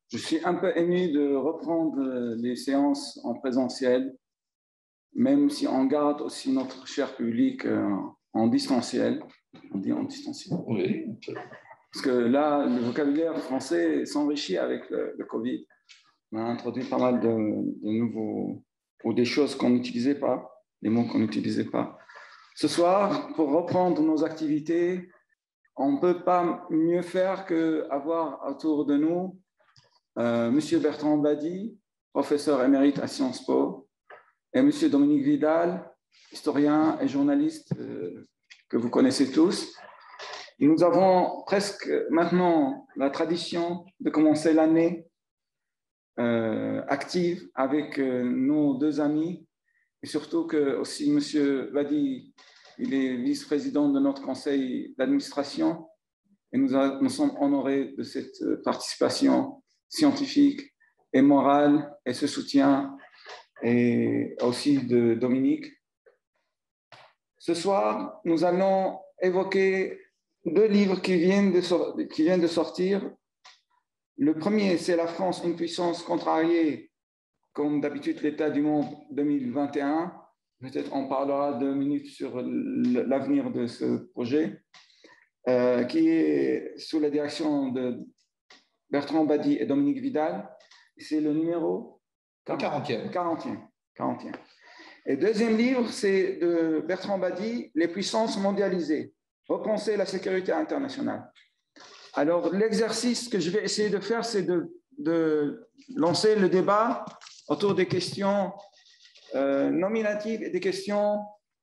Je suis un peu ému de reprendre les séances en présentiel, même si on garde aussi notre cher public en distanciel. On dit en distanciel. Oui. Parce que là, le vocabulaire français s'enrichit avec le Covid. On a introduit pas mal de nouveaux, ou des choses qu'on n'utilisait pas, des mots qu'on n'utilisait pas. Ce soir, pour reprendre nos activités, on ne peut pas mieux faire qu'avoir autour de nous Monsieur Bertrand Badi, professeur émérite à Sciences Po, et Monsieur Dominique Vidal, historien et journaliste que vous connaissez tous. Nous avons presque maintenant la tradition de commencer l'année active avec nos deux amis, et surtout que aussi Monsieur Badi, il est vice-président de notre conseil d'administration, et nous sommes honorés de cette participation scientifique et morale et ce soutien, et aussi de Dominique. Ce soir, nous allons évoquer deux livres qui viennent de sortir. Le premier, c'est La France, une puissance contrariée, comme d'habitude l'état du monde 2021. Peut-être on parlera 2 minutes sur l'avenir de ce projet, qui est sous la direction de Bertrand Badi et Dominique Vidal. C'est le numéro 40e. 40e. Et le deuxième livre, c'est de Bertrand Badi, Les puissances mondialisées, repenser la sécurité internationale. Alors, l'exercice que je vais essayer de faire, c'est de lancer le débat autour des questions nominatives et des questions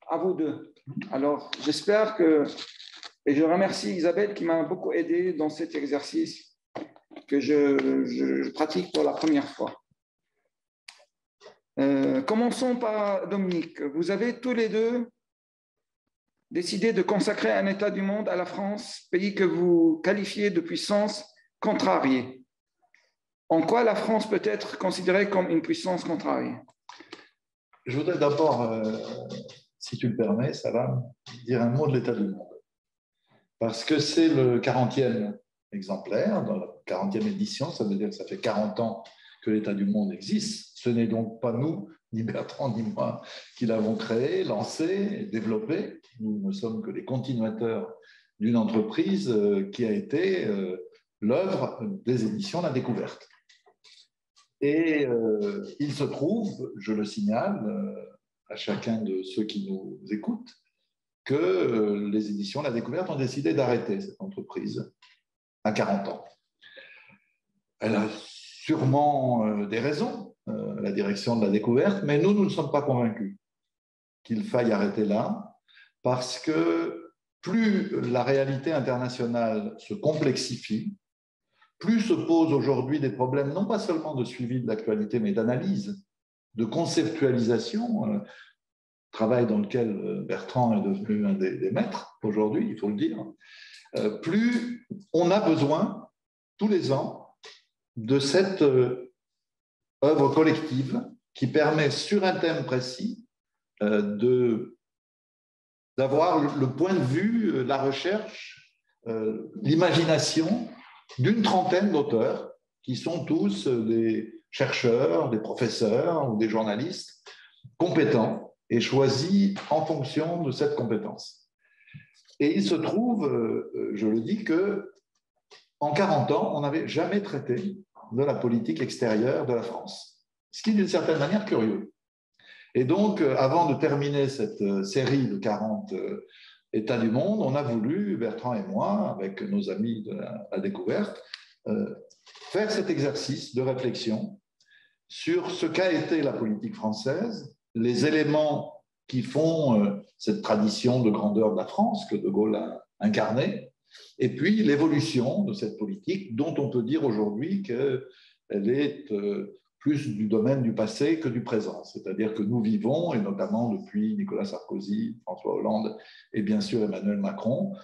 à vous deux. Alors, j'espère que, et je remercie Isabelle qui m'a beaucoup aidé dans cet exercice que je pratique pour la première fois. Commençons par Dominique. Vous avez tous les deux décidé de consacrer un état du monde à la France, pays que vous qualifiez de puissance contrariée. En quoi la France peut être considérée comme une puissance contrariée? Je voudrais d'abord, si tu le permets, Salam, dire un mot de l'état du monde. Parce que c'est le 40e exemplaire, dans la 40e édition, ça veut dire que ça fait 40 ans que l'état du monde existe. Ce n'est donc pas nous, ni Bertrand, ni moi, qui l'avons créé, lancé, développé. Nous ne sommes que les continuateurs d'une entreprise qui a été l'œuvre des éditions La Découverte. Et il se trouve, je le signale à chacun de ceux qui nous écoutent, que les éditions La Découverte ont décidé d'arrêter cette entreprise à 40 ans. Elle a sûrement des raisons, la direction de La Découverte, mais nous ne sommes pas convaincus qu'il faille arrêter là, parce que plus la réalité internationale se complexifie, plus se posent aujourd'hui des problèmes, non pas seulement de suivi de l'actualité, mais d'analyse, de conceptualisation, travail dans lequel Bertrand est devenu un des maîtres aujourd'hui, il faut le dire, plus on a besoin, tous les ans, de cette œuvre collective qui permet, sur un thème précis, d'avoir le point de vue, la recherche, l'imagination d'une trentaine d'auteurs qui sont tous des chercheurs, des professeurs ou des journalistes compétents et choisis en fonction de cette compétence. Et il se trouve, je le dis, qu'en 40 ans, on n'avait jamais traité de la politique extérieure de la France, ce qui est d'une certaine manière curieux. Et donc, avant de terminer cette série de 40 États du monde, on a voulu, Bertrand et moi, avec nos amis de la Découverte, faire cet exercice de réflexion sur ce qu'a été la politique française, les éléments qui font cette tradition de grandeur de la France que De Gaulle a incarnée, et puis l'évolution de cette politique dont on peut dire aujourd'hui qu'elle est plus du domaine du passé que du présent. C'est-à-dire que nous vivons, et notamment depuis Nicolas Sarkozy, François Hollande et bien sûr Emmanuel Macron,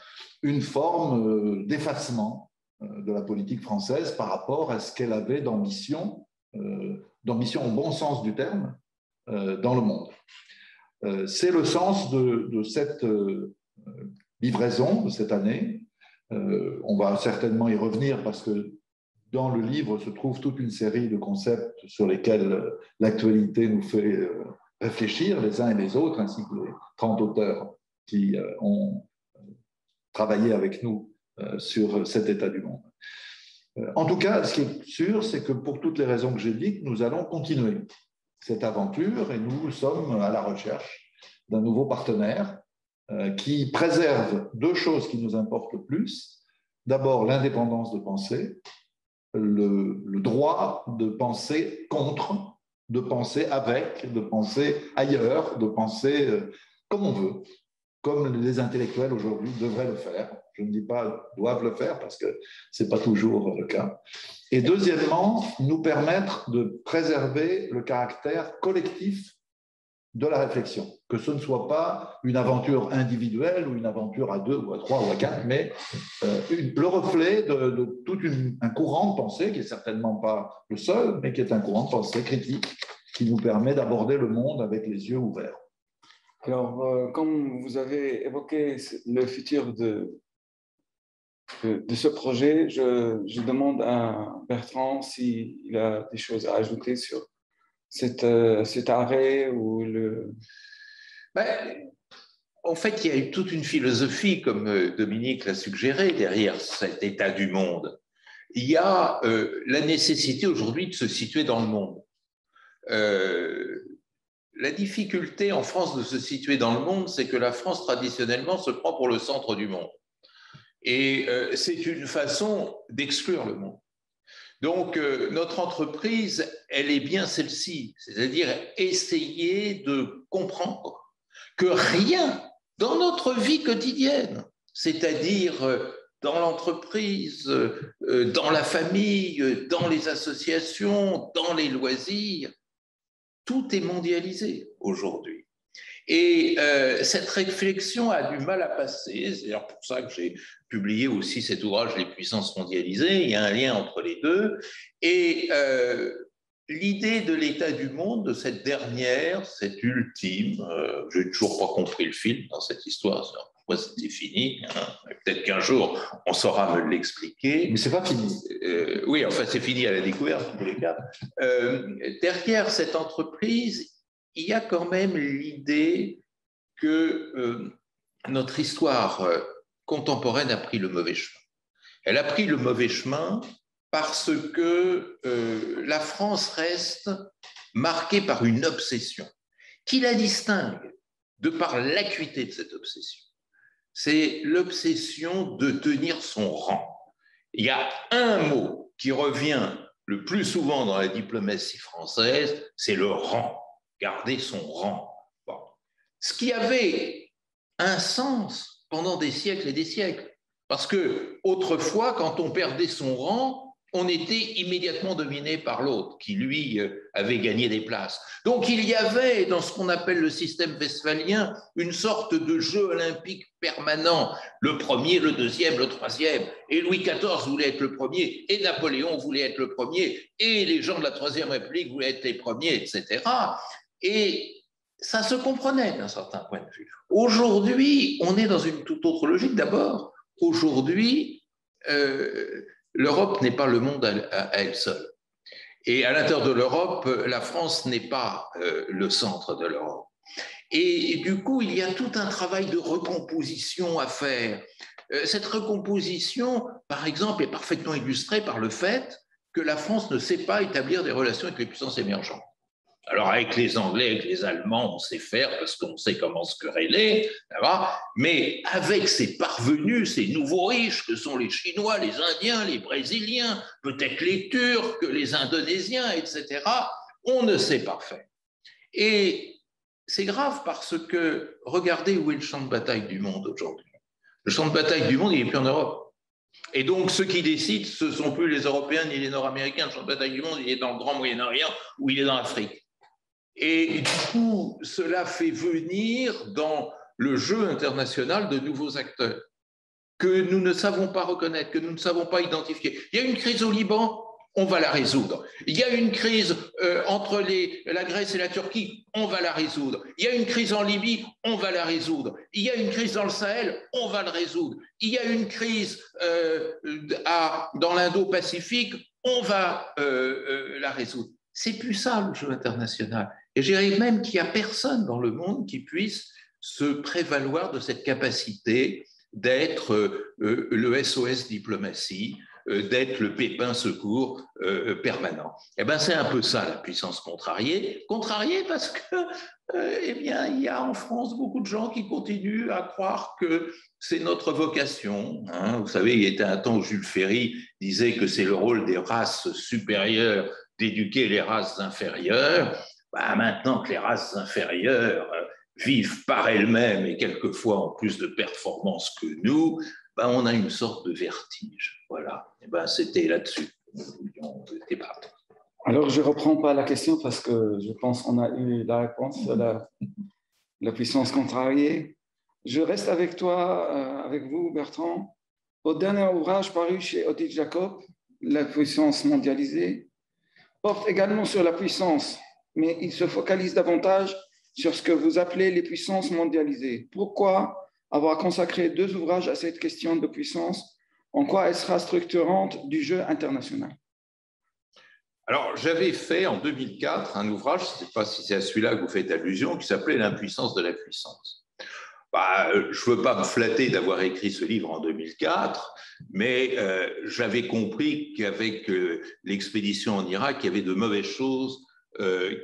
une forme d'effacement de la politique française par rapport à ce qu'elle avait d'ambition au bon sens du terme, dans le monde. C'est le sens de cette livraison de cette année. On va certainement y revenir parce que Dans le livre se trouve toute une série de concepts sur lesquels l'actualité nous fait réfléchir les uns et les autres, ainsi que les 30 auteurs qui ont travaillé avec nous sur cet état du monde. En tout cas, ce qui est sûr, c'est que pour toutes les raisons que j'ai dites, nous allons continuer cette aventure et nous sommes à la recherche d'un nouveau partenaire qui préserve deux choses qui nous importent le plus. D'abord, l'indépendance de pensée, le droit de penser contre, de penser avec, de penser ailleurs, de penser comme on veut, comme les intellectuels aujourd'hui devraient le faire. Je ne dis pas doivent le faire parce que ce n'est pas toujours le cas. Et deuxièmement, nous permettre de préserver le caractère collectif de la réflexion, que ce ne soit pas une aventure individuelle ou une aventure à 2 ou à 3 ou à 4, mais le reflet de tout un courant de pensée, qui n'est certainement pas le seul, mais qui est un courant de pensée critique qui nous permet d'aborder le monde avec les yeux ouverts. Alors, comme vous avez évoqué le futur de ce projet, je demande à Bertrand s'il a des choses à ajouter sur cet arrêt ou le... En fait, il y a eu toute une philosophie, comme Dominique l'a suggéré, derrière cet état du monde. Il y a la nécessité aujourd'hui de se situer dans le monde. La difficulté en France de se situer dans le monde, c'est que la France, traditionnellement, se prend pour le centre du monde. Et c'est une façon d'exclure le monde. Donc, notre entreprise, elle est bien celle-ci, c'est-à-dire essayer de comprendre que rien dans notre vie quotidienne, c'est-à-dire dans l'entreprise, dans la famille, dans les associations, dans les loisirs, tout est mondialisé aujourd'hui. Et cette réflexion a du mal à passer. C'est d'ailleurs pour ça que j'ai publié aussi cet ouvrage « Les puissances mondialisées ». Il y a un lien entre les deux. Et l'idée de l'état du monde, de cette dernière, cette ultime, je n'ai toujours pas compris le film dans cette histoire, pourquoi c'était fini. Hein. Peut-être qu'un jour, on saura me l'expliquer. Mais ce n'est pas fini. Oui, enfin, c'est fini à la découverte, en tous les cas. Derrière cette entreprise, il y a quand même l'idée que notre histoire contemporaine a pris le mauvais chemin. Elle a pris le mauvais chemin parce que la France reste marquée par une obsession qui la distingue de par l'acuité de cette obsession. C'est l'obsession de tenir son rang. Il y a un mot qui revient le plus souvent dans la diplomatie française, c'est le rang. Garder son rang. Bon. Ce qui avait un sens pendant des siècles et des siècles. Parce que autrefois, quand on perdait son rang, on était immédiatement dominé par l'autre, qui lui avait gagné des places. Donc il y avait dans ce qu'on appelle le système westphalien une sorte de jeu olympique permanent. Le premier, le deuxième, le troisième. Et Louis XIV voulait être le premier, et Napoléon voulait être le premier, et les gens de la Troisième République voulaient être les premiers, etc. Et ça se comprenait d'un certain point de vue. Aujourd'hui, on est dans une toute autre logique. D'abord, aujourd'hui, l'Europe n'est pas le monde à elle seule. Et à l'intérieur de l'Europe, la France n'est pas le centre de l'Europe. Et du coup, il y a tout un travail de recomposition à faire. Cette recomposition, par exemple, est parfaitement illustrée par le fait que la France ne sait pas établir des relations avec les puissances émergentes. Alors, avec les Anglais, avec les Allemands, on sait faire parce qu'on sait comment se quereller, mais avec ces parvenus, ces nouveaux riches que sont les Chinois, les Indiens, les Brésiliens, peut-être les Turcs, les Indonésiens, etc., on ne sait pas faire. Et c'est grave parce que regardez où est le champ de bataille du monde aujourd'hui. Le champ de bataille du monde, il n'est plus en Europe. Et donc, ceux qui décident, ce ne sont plus les Européens ni les Nord-Américains. Le champ de bataille du monde, il est dans le Grand Moyen-Orient ou il est dans l'Afrique. Et du coup, cela fait venir dans le jeu international de nouveaux acteurs que nous ne savons pas reconnaître, que nous ne savons pas identifier. Il y a une crise au Liban, on va la résoudre. Il y a une crise entre la Grèce et la Turquie, on va la résoudre. Il y a une crise en Libye, on va la résoudre. Il y a une crise dans le Sahel, on va le résoudre. Il y a une crise dans l'Indo-Pacifique, on va la résoudre. C'est plus ça le jeu international. Et je dirais même qu'il n'y a personne dans le monde qui puisse se prévaloir de cette capacité d'être le SOS diplomatie, d'être le pépin secours permanent. Eh bien, c'est un peu ça la puissance contrariée. Contrariée parce que, eh bien, il y a en France beaucoup de gens qui continuent à croire que c'est notre vocation. Hein. Vous savez, il y était un temps où Jules Ferry disait que c'est le rôle des races supérieures d'éduquer les races inférieures. Bah, maintenant que les races inférieures vivent par elles-mêmes et quelquefois en plus de performance que nous, ben on a une sorte de vertige. Voilà. Et ben c'était là-dessus que nous voulions débattre. Alors, je ne reprends pas la question parce que je pense qu'on a eu la réponse à la puissance contrariée. Je reste avec toi, avec vous, Bertrand. Au dernier ouvrage paru chez Odile Jacob, La puissance mondialisée, porte également sur la puissance, mais il se focalise davantage sur ce que vous appelez les puissances mondialisées. Pourquoi avoir consacré 2 ouvrages à cette question de puissance? En quoi elle sera structurante du jeu international? Alors, j'avais fait en 2004 un ouvrage, je ne sais pas si c'est à celui-là que vous faites allusion, qui s'appelait L'impuissance de la puissance. Bah, je ne veux pas me flatter d'avoir écrit ce livre en 2004, mais j'avais compris qu'avec l'expédition en Irak, il y avait de mauvaises choses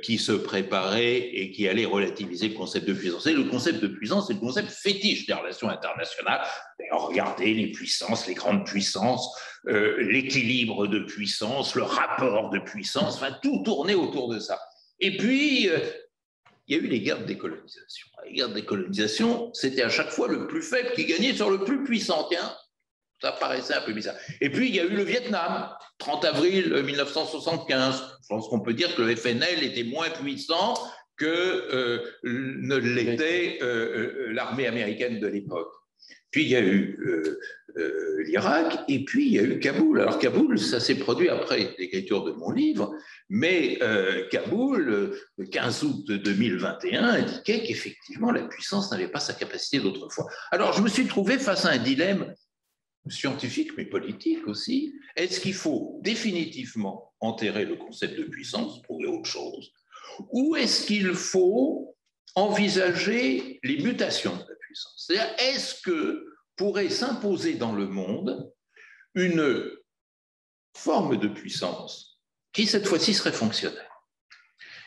qui se préparaient et qui allaient relativiser le concept de puissance. Et le concept de puissance, c'est le concept fétiche des relations internationales. D'ailleurs, regardez les puissances, les grandes puissances, l'équilibre de puissance, le rapport de puissance, enfin, tout tournait autour de ça. Et puis, il y a eu les guerres de décolonisation. Les guerres de décolonisation, c'était à chaque fois le plus faible qui gagnait sur le plus puissant. Tiens, ça paraissait un peu bizarre. Et puis, il y a eu le Vietnam, 30 avril 1975. Je pense qu'on peut dire que le FNL était moins puissant que ne l'était l'armée américaine de l'époque. Puis, il y a eu l'Irak, et puis il y a eu Kaboul. Alors, Kaboul, ça s'est produit après l'écriture de mon livre, mais Kaboul, le 15 août 2021, indiquait qu'effectivement, la puissance n'avait pas sa capacité d'autrefois. Alors, je me suis trouvé face à un dilemme scientifique, mais politique aussi. Est-ce qu'il faut définitivement enterrer le concept de puissance, trouver autre chose, ou est-ce qu'il faut envisager les mutations de la puissance? C'est-à-dire, est-ce que pourrait s'imposer dans le monde une forme de puissance qui, cette fois-ci, serait fonctionnelle?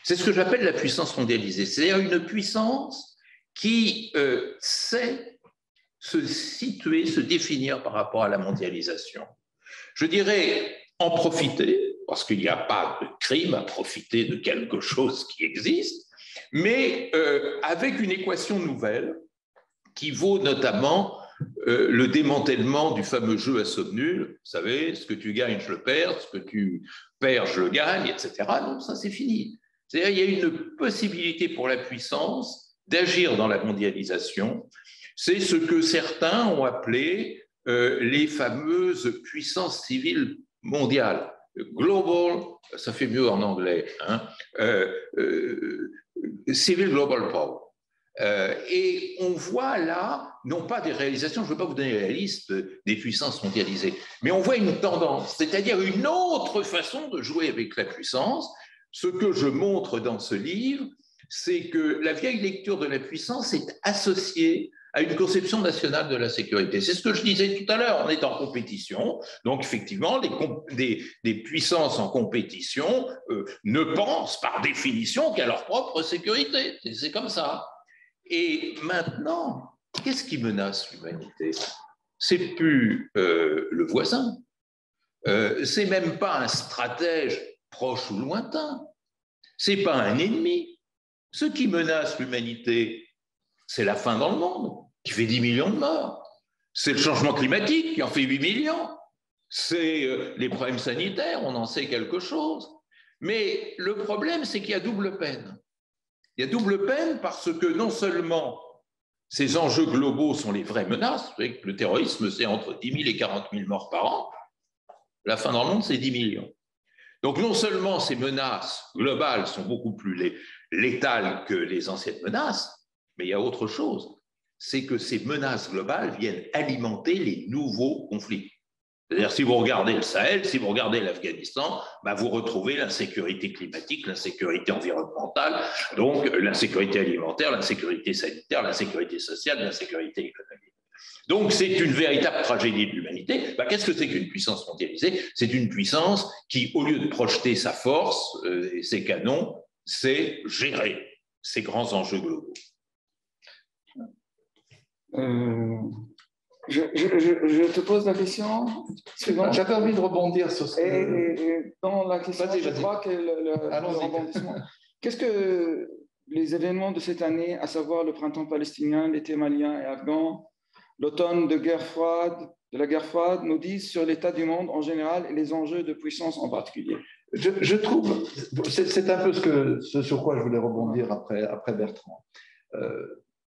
C'est ce que j'appelle la puissance mondialisée, c'est-à-dire une puissance qui sait se situer, se définir par rapport à la mondialisation. Je dirais en profiter, parce qu'il n'y a pas de crime à profiter de quelque chose qui existe, mais avec une équation nouvelle qui vaut notamment le démantèlement du fameux jeu à somme nulle. Vous savez, ce que tu gagnes, je le perds, ce que tu perds, je le gagne, etc. Non, ça c'est fini. C'est-à-dire qu'il y a une possibilité pour la puissance d'agir dans la mondialisation. C'est ce que certains ont appelé les fameuses puissances civiles mondiales. Global, ça fait mieux en anglais, hein, Civil Global Power. Et on voit là, non pas des réalisations, je ne veux pas vous donner la liste des puissances mondialisées, mais on voit une tendance, c'est-à-dire une autre façon de jouer avec la puissance. Ce que je montre dans ce livre, c'est que la vieille lecture de la puissance est associée à une conception nationale de la sécurité. C'est ce que je disais tout à l'heure, on est en compétition, donc effectivement, des puissances en compétition ne pensent par définition qu'à leur propre sécurité. C'est comme ça. Et maintenant, qu'est-ce qui menace l'humanité? C'est plus le voisin, c'est même pas un stratège proche ou lointain, c'est pas un ennemi. Ce qui menace l'humanité, c'est la faim dans le monde, qui fait 10 millions de morts. C'est le changement climatique, qui en fait 8 millions. C'est les problèmes sanitaires, on en sait quelque chose. Mais le problème, c'est qu'il y a double peine. Il y a double peine parce que non seulement ces enjeux globaux sont les vraies menaces, vous savez que le terrorisme, c'est entre 10 000 et 40 000 morts par an, la faim dans le monde, c'est 10 millions. Donc non seulement ces menaces globales sont beaucoup plus létales que les anciennes menaces, mais il y a autre chose, c'est que ces menaces globales viennent alimenter les nouveaux conflits. C'est-à-dire, si vous regardez le Sahel, si vous regardez l'Afghanistan, bah, vous retrouvez l'insécurité climatique, l'insécurité environnementale, donc l'insécurité alimentaire, l'insécurité sanitaire, l'insécurité sociale, l'insécurité économique. Donc, c'est une véritable tragédie de l'humanité. Bah, qu'est-ce que c'est qu'une puissance mondialisée? C'est une puissance qui, au lieu de projeter sa force et ses canons, c'est gérer ces grands enjeux globaux. Je te pose la question suivante. J'avais envie de rebondir sur ce Et dans la question, vas-y. je crois que le rebondissement. Qu'est-ce que les événements de cette année, à savoir le printemps palestinien, l'été malien et afghan, l'automne de la guerre froide, nous disent sur l'état du monde en général et les enjeux de puissance en particulier? Je trouve, c'est un peu ce sur quoi je voulais rebondir après Bertrand.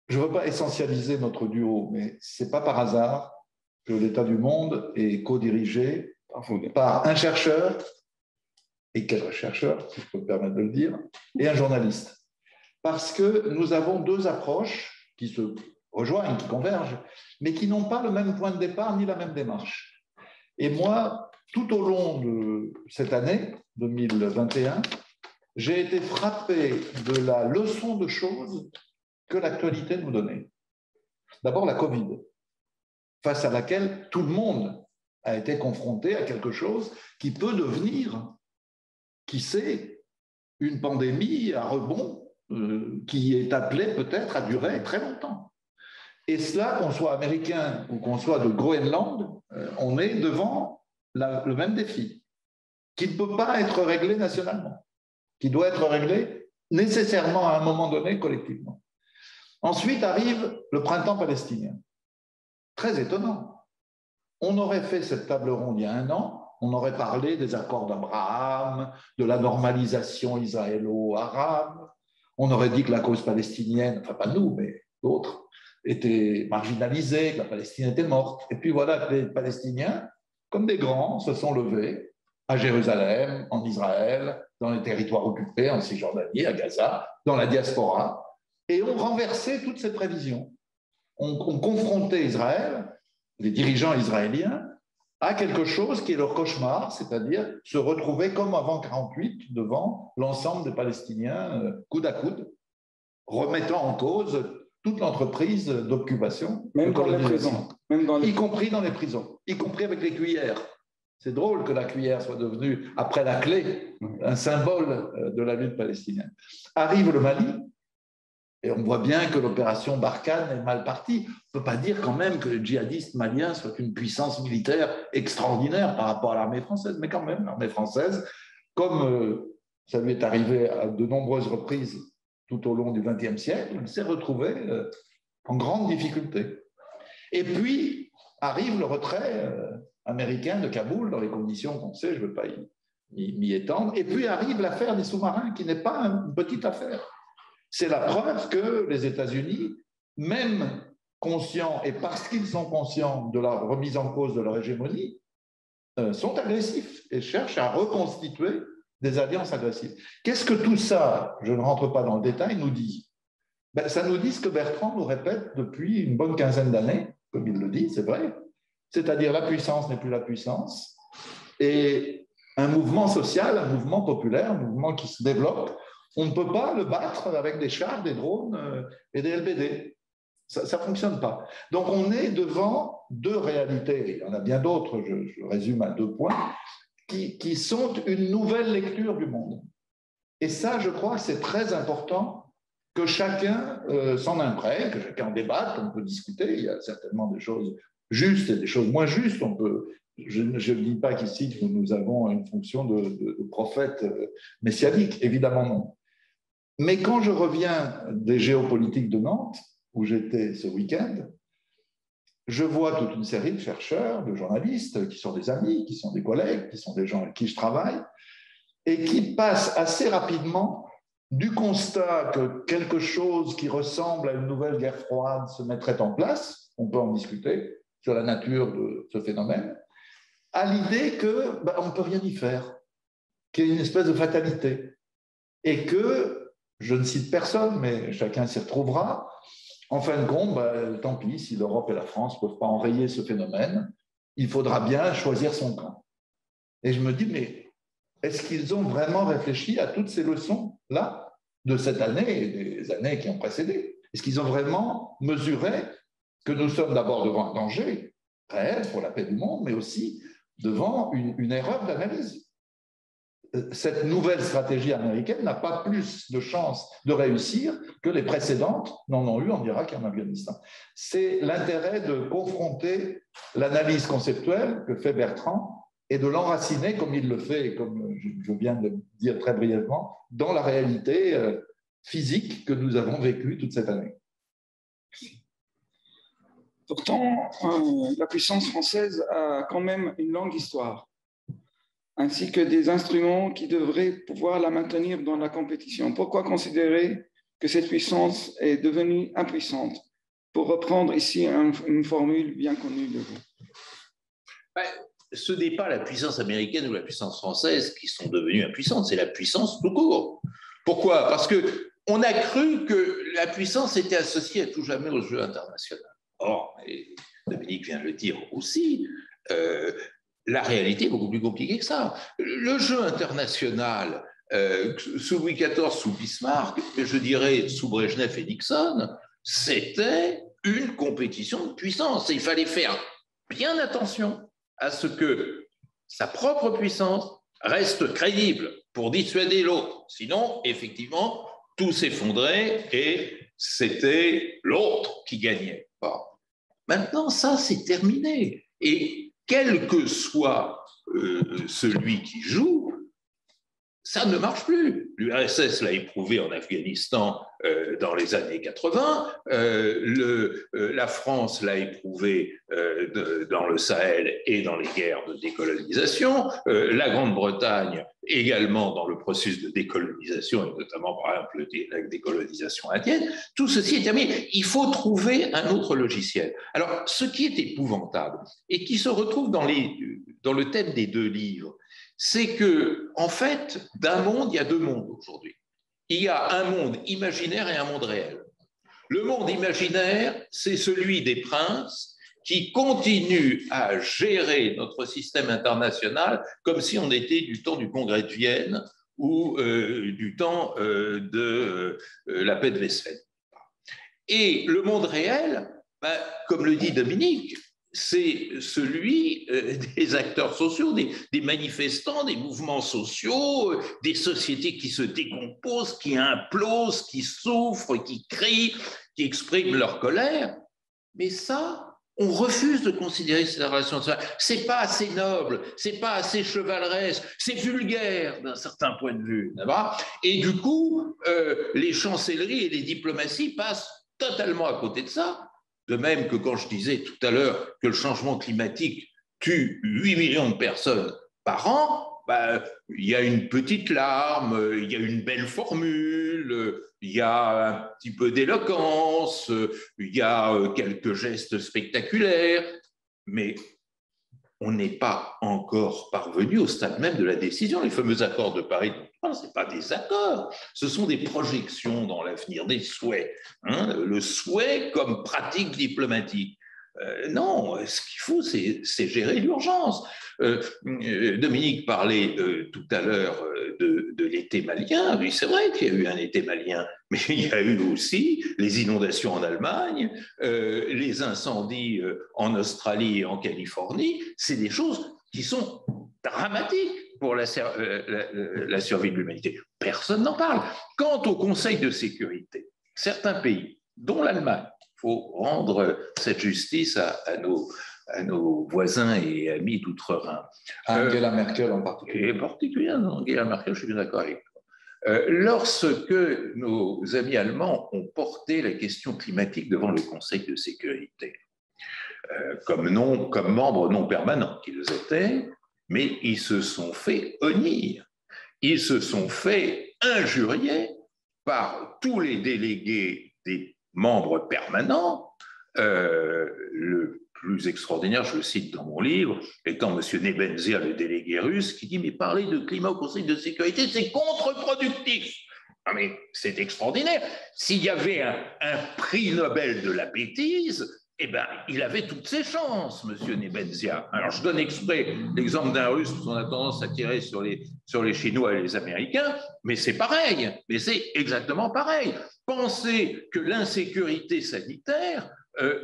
Je ne veux pas essentialiser notre duo, mais ce n'est pas par hasard que l'état du monde est co-dirigé par un chercheur, et quel chercheur, si je peux me permettre de le dire, et un journaliste. Parce que nous avons deux approches qui se rejoignent, qui convergent, mais qui n'ont pas le même point de départ ni la même démarche. Et moi, tout au long de cette année 2021, j'ai été frappé de la leçon de choses que l'actualité nous donnait. D'abord, la Covid, face à laquelle tout le monde a été confronté à quelque chose qui peut devenir, qui sait, une pandémie à rebond qui est appelée peut-être à durer très longtemps. Et cela, qu'on soit américain ou qu'on soit de Groenland, on est devant le même défi, qui ne peut pas être réglé nationalement, qui doit être réglé nécessairement à un moment donné collectivement. Ensuite arrive le printemps palestinien. Très étonnant. On aurait fait cette table ronde il y a un an, on aurait parlé des accords d'Abraham, de la normalisation israélo-arabe, on aurait dit que la cause palestinienne, enfin pas nous, mais d'autres, était marginalisée, que la Palestine était morte. Et puis voilà que les Palestiniens, comme des grands, se sont levés à Jérusalem, en Israël, dans les territoires occupés, en Cisjordanie, à Gaza, dans la diaspora, et ont renversé toutes ces prévisions. On confrontait Israël, les dirigeants israéliens, à quelque chose qui est leur cauchemar, c'est-à-dire se retrouver comme avant 1948 devant l'ensemble des Palestiniens coude à coude, remettant en cause toute l'entreprise d'occupation, même dans les prisons, y compris dans les prisons, y compris avec les cuillères. C'est drôle que la cuillère soit devenue, après la clé, un symbole de la lutte palestinienne. Arrive le Mali, et on voit bien que l'opération Barkhane est mal partie. On ne peut pas dire quand même que les djihadistes maliens soient une puissance militaire extraordinaire par rapport à l'armée française, mais quand même, l'armée française, comme ça lui est arrivé à de nombreuses reprises tout au long du XXe siècle, s'est retrouvée en grande difficulté. Et puis arrive le retrait américain de Kaboul dans les conditions qu'on sait, je ne veux pas m'y étendre, et puis arrive l'affaire des sous-marins, qui n'est pas une petite affaire. C'est la preuve que les États-Unis, même conscients, et parce qu'ils sont conscients de la remise en cause de leur hégémonie, sont agressifs et cherchent à reconstituer des alliances agressives. Qu'est-ce que tout ça, je ne rentre pas dans le détail, nous dit? Ça nous dit ce que Bertrand nous répète depuis une bonne quinzaine d'années, comme il le dit, c'est vrai, c'est-à-dire la puissance n'est plus la puissance, et un mouvement social, un mouvement populaire, un mouvement qui se développe, on ne peut pas le battre avec des chars, des drones et des LBD. Ça ne fonctionne pas. Donc on est devant deux réalités, il y en a bien d'autres, je résume à 2 points, qui sont une nouvelle lecture du monde. Et ça, je crois que c'est très important que chacun s'en imprègne, que chacun en débatte, on peut discuter, il y a certainement des choses justes et des choses moins justes, on peut... Je ne dis pas qu'ici nous avons une fonction de prophète messianique, évidemment non. Mais quand je reviens des géopolitiques de Nantes, où j'étais ce week-end, je vois toute une série de chercheurs, de journalistes, qui sont des amis, qui sont des collègues, qui sont des gens avec qui je travaille, et qui passent assez rapidement du constat que quelque chose qui ressemble à une nouvelle guerre froide se mettrait en place, on peut en discuter sur la nature de ce phénomène, à l'idée qu'on ne peut rien y faire, qu'il y a une espèce de fatalité, et que, je ne cite personne, mais chacun s'y retrouvera, en fin de compte, tant pis si l'Europe et la France ne peuvent pas enrayer ce phénomène, il faudra bien choisir son camp. Et je me dis, mais est-ce qu'ils ont vraiment réfléchi à toutes ces leçons-là de cette année et des années qui ont précédé? Est-ce qu'ils ont vraiment mesuré que nous sommes d'abord devant un danger réel pour la paix du monde, mais aussi devant une erreur d'analyse? Cette nouvelle stratégie américaine n'a pas plus de chances de réussir que les précédentes n'en ont eu en Irak et en Afghanistan. C'est l'intérêt de confronter l'analyse conceptuelle que fait Bertrand et de l'enraciner, comme il le fait, et comme je viens de le dire très brièvement, dans la réalité physique que nous avons vécue toute cette année. Pourtant, la puissance française a quand même une longue histoire, ainsi que des instruments qui devraient pouvoir la maintenir dans la compétition. Pourquoi considérer que cette puissance est devenue impuissante? Pour reprendre ici une formule bien connue de vous. Ce n'est pas la puissance américaine ou la puissance française qui sont devenues impuissantes, c'est la puissance tout court. Pourquoi? Parce qu'on a cru que la puissance était associée à tout jamais au jeu international. Or, et Dominique vient de le dire aussi, la réalité est beaucoup plus compliquée que ça. Le jeu international, sous Louis XIV, sous Bismarck, je dirais sous Brejnev et Nixon, c'était une compétition de puissance. Et il fallait faire bien attention à ce que sa propre puissance reste crédible pour dissuader l'autre. Sinon, effectivement, tout s'effondrait et c'était l'autre qui gagnait. Bon. Maintenant, ça, c'est terminé. Et quel que soit celui qui joue, ça ne marche plus. L'URSS l'a éprouvé en Afghanistan dans les années 80, la France l'a éprouvé dans le Sahel et dans les guerres de décolonisation, la Grande-Bretagne également dans le processus de décolonisation, et notamment par exemple la décolonisation indienne. Tout ceci est terminé. Il faut trouver un autre logiciel. Alors, ce qui est épouvantable et qui se retrouve dans le thème des deux livres, c'est que, en fait, d'un monde, il y a deux mondes aujourd'hui. Il y a un monde imaginaire et un monde réel. Le monde imaginaire, c'est celui des princes qui continuent à gérer notre système international comme si on était du temps du Congrès de Vienne ou du temps de la paix de Westphalie. Et le monde réel, comme le dit Dominique, c'est celui des acteurs sociaux, des manifestants, des mouvements sociaux, des sociétés qui se décomposent, qui implosent, qui souffrent, qui crient, qui expriment leur colère. Mais ça, on refuse de considérer cette relation de ça. C'est pas assez noble, c'est pas assez chevaleresque, c'est vulgaire d'un certain point de vue. Et du coup, les chancelleries et les diplomaties passent totalement à côté de ça. De même que quand je disais tout à l'heure que le changement climatique tue 8 millions de personnes par an, il y a une petite larme, il y a une belle formule, il y a un petit peu d'éloquence, il y a quelques gestes spectaculaires, mais on n'est pas encore parvenu au stade même de la décision. Les fameux accords de Paris, ce n'est pas des accords, ce sont des projections dans l'avenir, des souhaits. Le souhait comme pratique diplomatique. Non, ce qu'il faut, c'est gérer l'urgence. Dominique parlait tout à l'heure de l'été malien. Oui, c'est vrai qu'il y a eu un été malien, mais il y a eu aussi les inondations en Allemagne, les incendies en Australie et en Californie. C'est des choses qui sont dramatiques pour la survie de l'humanité. Personne n'en parle. Quant au Conseil de sécurité, certains pays, dont l'Allemagne, il faut rendre cette justice à nos voisins et amis d'outre-Rhin. Angela Merkel en particulier. Et particulièrement Angela Merkel, je suis bien d'accord avec toi. Lorsque nos amis allemands ont porté la question climatique devant le Conseil de sécurité, comme membres non permanents qu'ils étaient, mais ils se sont fait honnir, ils se sont fait injurier par tous les délégués des membres permanents. Le plus extraordinaire, je le cite dans mon livre, étant M. Nebenzia, le délégué russe, qui dit « Mais parler de climat au Conseil de sécurité, c'est contre-productif ». Ah mais c'est extraordinaire. S'il y avait un prix Nobel de la bêtise, eh ben, il avait toutes ses chances, M. Nebenzia. Alors, je donne exprès l'exemple d'un Russe, parce qu'on a tendance à tirer sur les Chinois et les Américains, mais c'est pareil, mais c'est exactement pareil. Pensez que l'insécurité sanitaire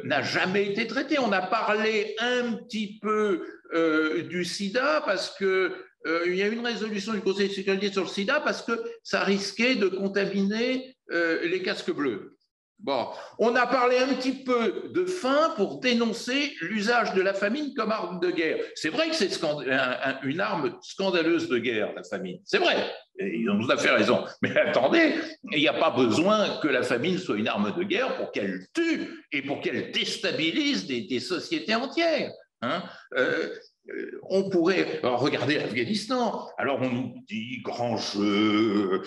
n'a jamais été traitée. On a parlé un petit peu du sida parce que il y a une résolution du Conseil de sécurité sur le sida parce que ça risquait de contaminer les casques bleus. Bon, on a parlé un petit peu de faim pour dénoncer l'usage de la famine comme arme de guerre. C'est vrai que c'est une arme scandaleuse de guerre, la famine. C'est vrai, et ils ont tout à fait raison. Mais attendez, il n'y a pas besoin que la famine soit une arme de guerre pour qu'elle tue et pour qu'elle déstabilise des sociétés entières. Hein, on pourrait regarder l'Afghanistan. Alors on nous dit grand jeu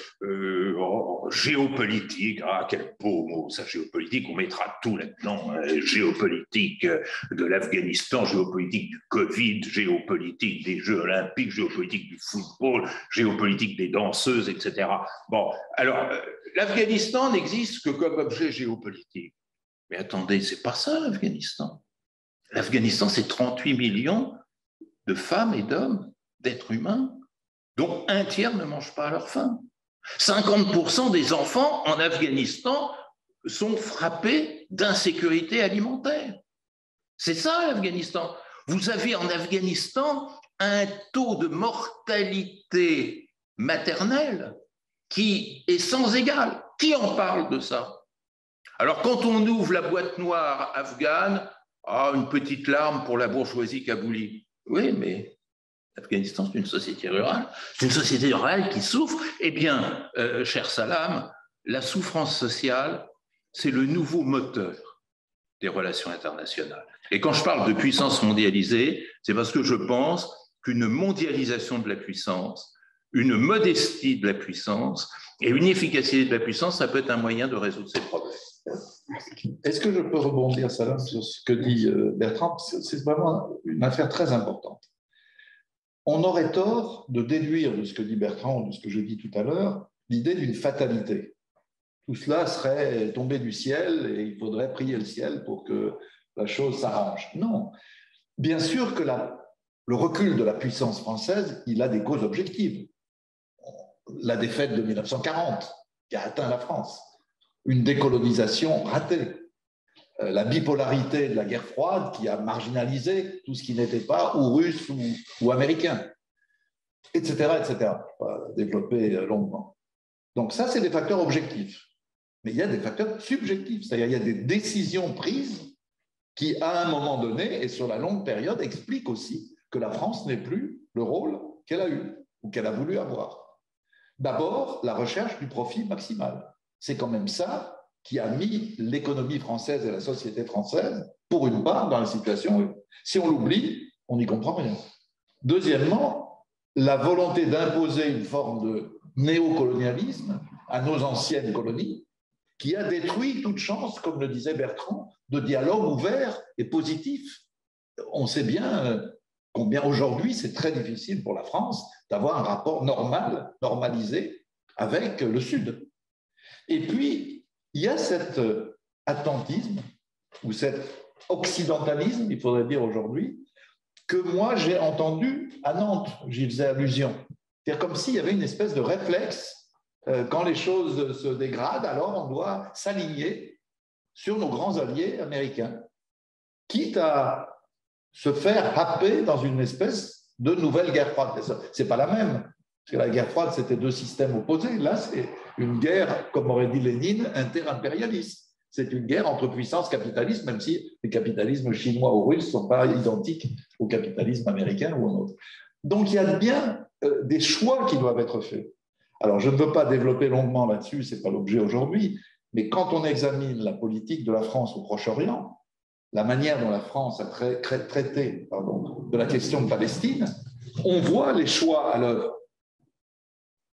géopolitique. Ah, quel beau mot, ça, géopolitique. On mettra tout là-dedans. Géopolitique de l'Afghanistan, géopolitique du Covid, géopolitique des Jeux Olympiques, géopolitique du football, géopolitique des danseuses, etc. Bon, alors l'Afghanistan n'existe que comme objet géopolitique. Mais attendez, c'est pas ça l'Afghanistan. L'Afghanistan, c'est 38 millions de femmes et d'hommes, d'êtres humains, dont un tiers ne mange pas à leur faim. 50% des enfants en Afghanistan sont frappés d'insécurité alimentaire. C'est ça l'Afghanistan. Vous avez en Afghanistan un taux de mortalité maternelle qui est sans égal. Qui en parle de ça? Alors quand on ouvre la boîte noire afghane, une petite larme pour la bourgeoisie kaboulie. Oui, mais l'Afghanistan, c'est une société rurale. C'est une société rurale qui souffre. Eh bien, cher Salam, la souffrance sociale, c'est le nouveau moteur des relations internationales. Et quand je parle de puissance mondialisée, c'est parce que je pense qu'une mondialisation de la puissance, une modestie de la puissance et une efficacité de la puissance, ça peut être un moyen de résoudre ces problèmes. Est-ce que je peux rebondir, Salam, sur ce que dit Bertrand? C'est vraiment une affaire très importante. On aurait tort de déduire de ce que dit Bertrand, de ce que je dis tout à l'heure, l'idée d'une fatalité. Tout cela serait tombé du ciel et il faudrait prier le ciel pour que la chose s'arrange. Non. Bien sûr que le recul de la puissance française, il a des causes objectives. La défaite de 1940 qui a atteint la France. Une décolonisation ratée, la bipolarité de la guerre froide qui a marginalisé tout ce qui n'était pas ou russe ou américain, etc., etc. On va développer longuement. Donc ça, c'est des facteurs objectifs. Mais il y a des facteurs subjectifs, c'est-à-dire il y a des décisions prises qui, à un moment donné et sur la longue période, expliquent aussi que la France n'ait plus le rôle qu'elle a eu ou qu'elle a voulu avoir. D'abord, la recherche du profit maximal. C'est quand même ça qui a mis l'économie française et la société française, pour une part, dans la situation. Si on l'oublie, on n'y comprend rien. Deuxièmement, la volonté d'imposer une forme de néocolonialisme à nos anciennes colonies, qui a détruit toute chance, comme le disait Bertrand, de dialogue ouvert et positif. On sait bien combien aujourd'hui c'est très difficile pour la France d'avoir un rapport normal, normalisé avec le Sud. Et puis, il y a cet attentisme ou cet occidentalisme, il faudrait dire aujourd'hui, que moi j'ai entendu à Nantes, j'y faisais allusion. C'est-à-dire comme s'il y avait une espèce de réflexe, quand les choses se dégradent, alors on doit s'aligner sur nos grands alliés américains, quitte à se faire happer dans une espèce de nouvelle guerre froide. Ce n'est pas la même, parce que la guerre froide, c'était deux systèmes opposés. Là, c'est une guerre, comme aurait dit Lénine, inter-impérialiste. C'est une guerre entre puissances capitalistes, même si les capitalismes chinois ou russes ne sont pas identiques au capitalisme américain ou au nôtre. Donc, il y a bien des choix qui doivent être faits. Alors, je ne veux pas développer longuement là-dessus, ce n'est pas l'objet aujourd'hui, mais quand on examine la politique de la France au Proche-Orient, la manière dont la France a traité de la question de Palestine, on voit les choix à l'œuvre.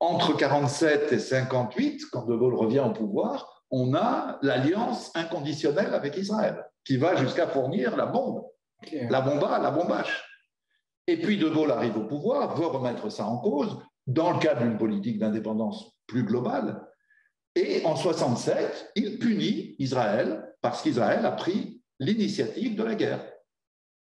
Entre 1947 et 1958, quand De Gaulle revient au pouvoir, on a l'alliance inconditionnelle avec Israël, qui va jusqu'à fournir la bombe, la bombache. Et puis De Gaulle arrive au pouvoir, veut remettre ça en cause, dans le cadre d'une politique d'indépendance plus globale. Et en 1967, il punit Israël parce qu'Israël a pris l'initiative de la guerre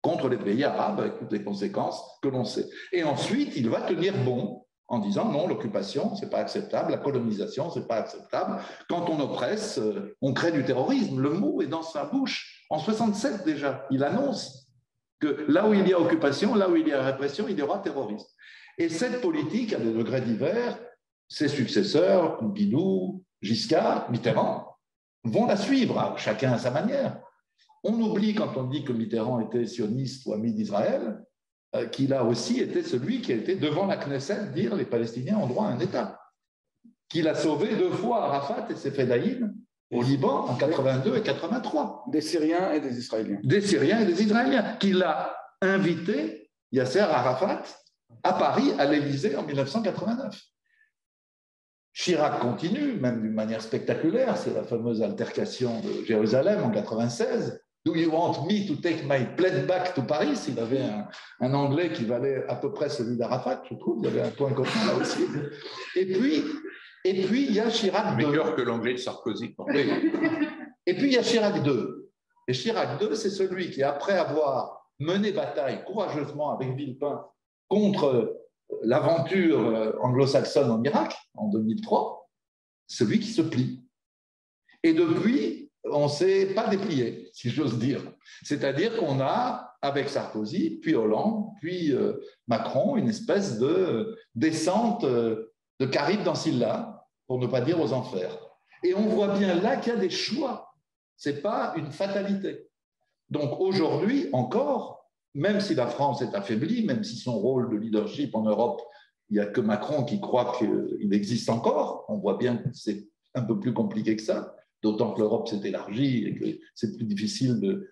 contre les pays arabes, avec toutes les conséquences que l'on sait. Et ensuite, il va tenir bon en disant non, l'occupation, ce n'est pas acceptable, la colonisation, ce n'est pas acceptable. Quand on oppresse, on crée du terrorisme. Le mot est dans sa bouche. En 1967 déjà, il annonce que là où il y a occupation, là où il y a répression, il y aura terrorisme. Et cette politique, à des degrés divers, ses successeurs, Pompidou, Giscard, Mitterrand, vont la suivre, chacun à sa manière. On oublie, quand on dit que Mitterrand était sioniste ou ami d'Israël, qu'il a aussi été celui qui a été devant la Knesset dire les Palestiniens ont droit à un État, qu'il a sauvé 2 fois Arafat et ses Fedaïm au Liban en 82 et 83. Des Syriens et des Israéliens. Des Syriens et des Israéliens, qu'il a invité, Yasser Arafat, à Paris, à l'Élysée en 1989. Chirac continue, même d'une manière spectaculaire, c'est la fameuse altercation de Jérusalem en 96. Do you want me to take my plane back to Paris? Il avait un anglais qui valait à peu près celui d'Arafat, je trouve. Il y avait un point commun là aussi. Et puis il y a Chirac II. Meilleur que l'anglais de Sarkozy. Oui. Et puis il y a Chirac II. Et Chirac II, c'est celui qui, après avoir mené bataille courageusement avec Villepin contre l'aventure anglo-saxonne en Irak, en 2003, celui qui se plie. Et depuis, on ne s'est pas déplié, si j'ose dire. C'est-à-dire qu'on a, avec Sarkozy, puis Hollande, puis Macron, une espèce de descente de Charybde dans Scylla, pour ne pas dire aux enfers. Et on voit bien là qu'il y a des choix. Ce n'est pas une fatalité. Donc aujourd'hui, encore, même si la France est affaiblie, même si son rôle de leadership en Europe, il n'y a que Macron qui croit qu'il existe encore, on voit bien que c'est un peu plus compliqué que ça, d'autant que l'Europe s'est élargie et que c'est plus difficile de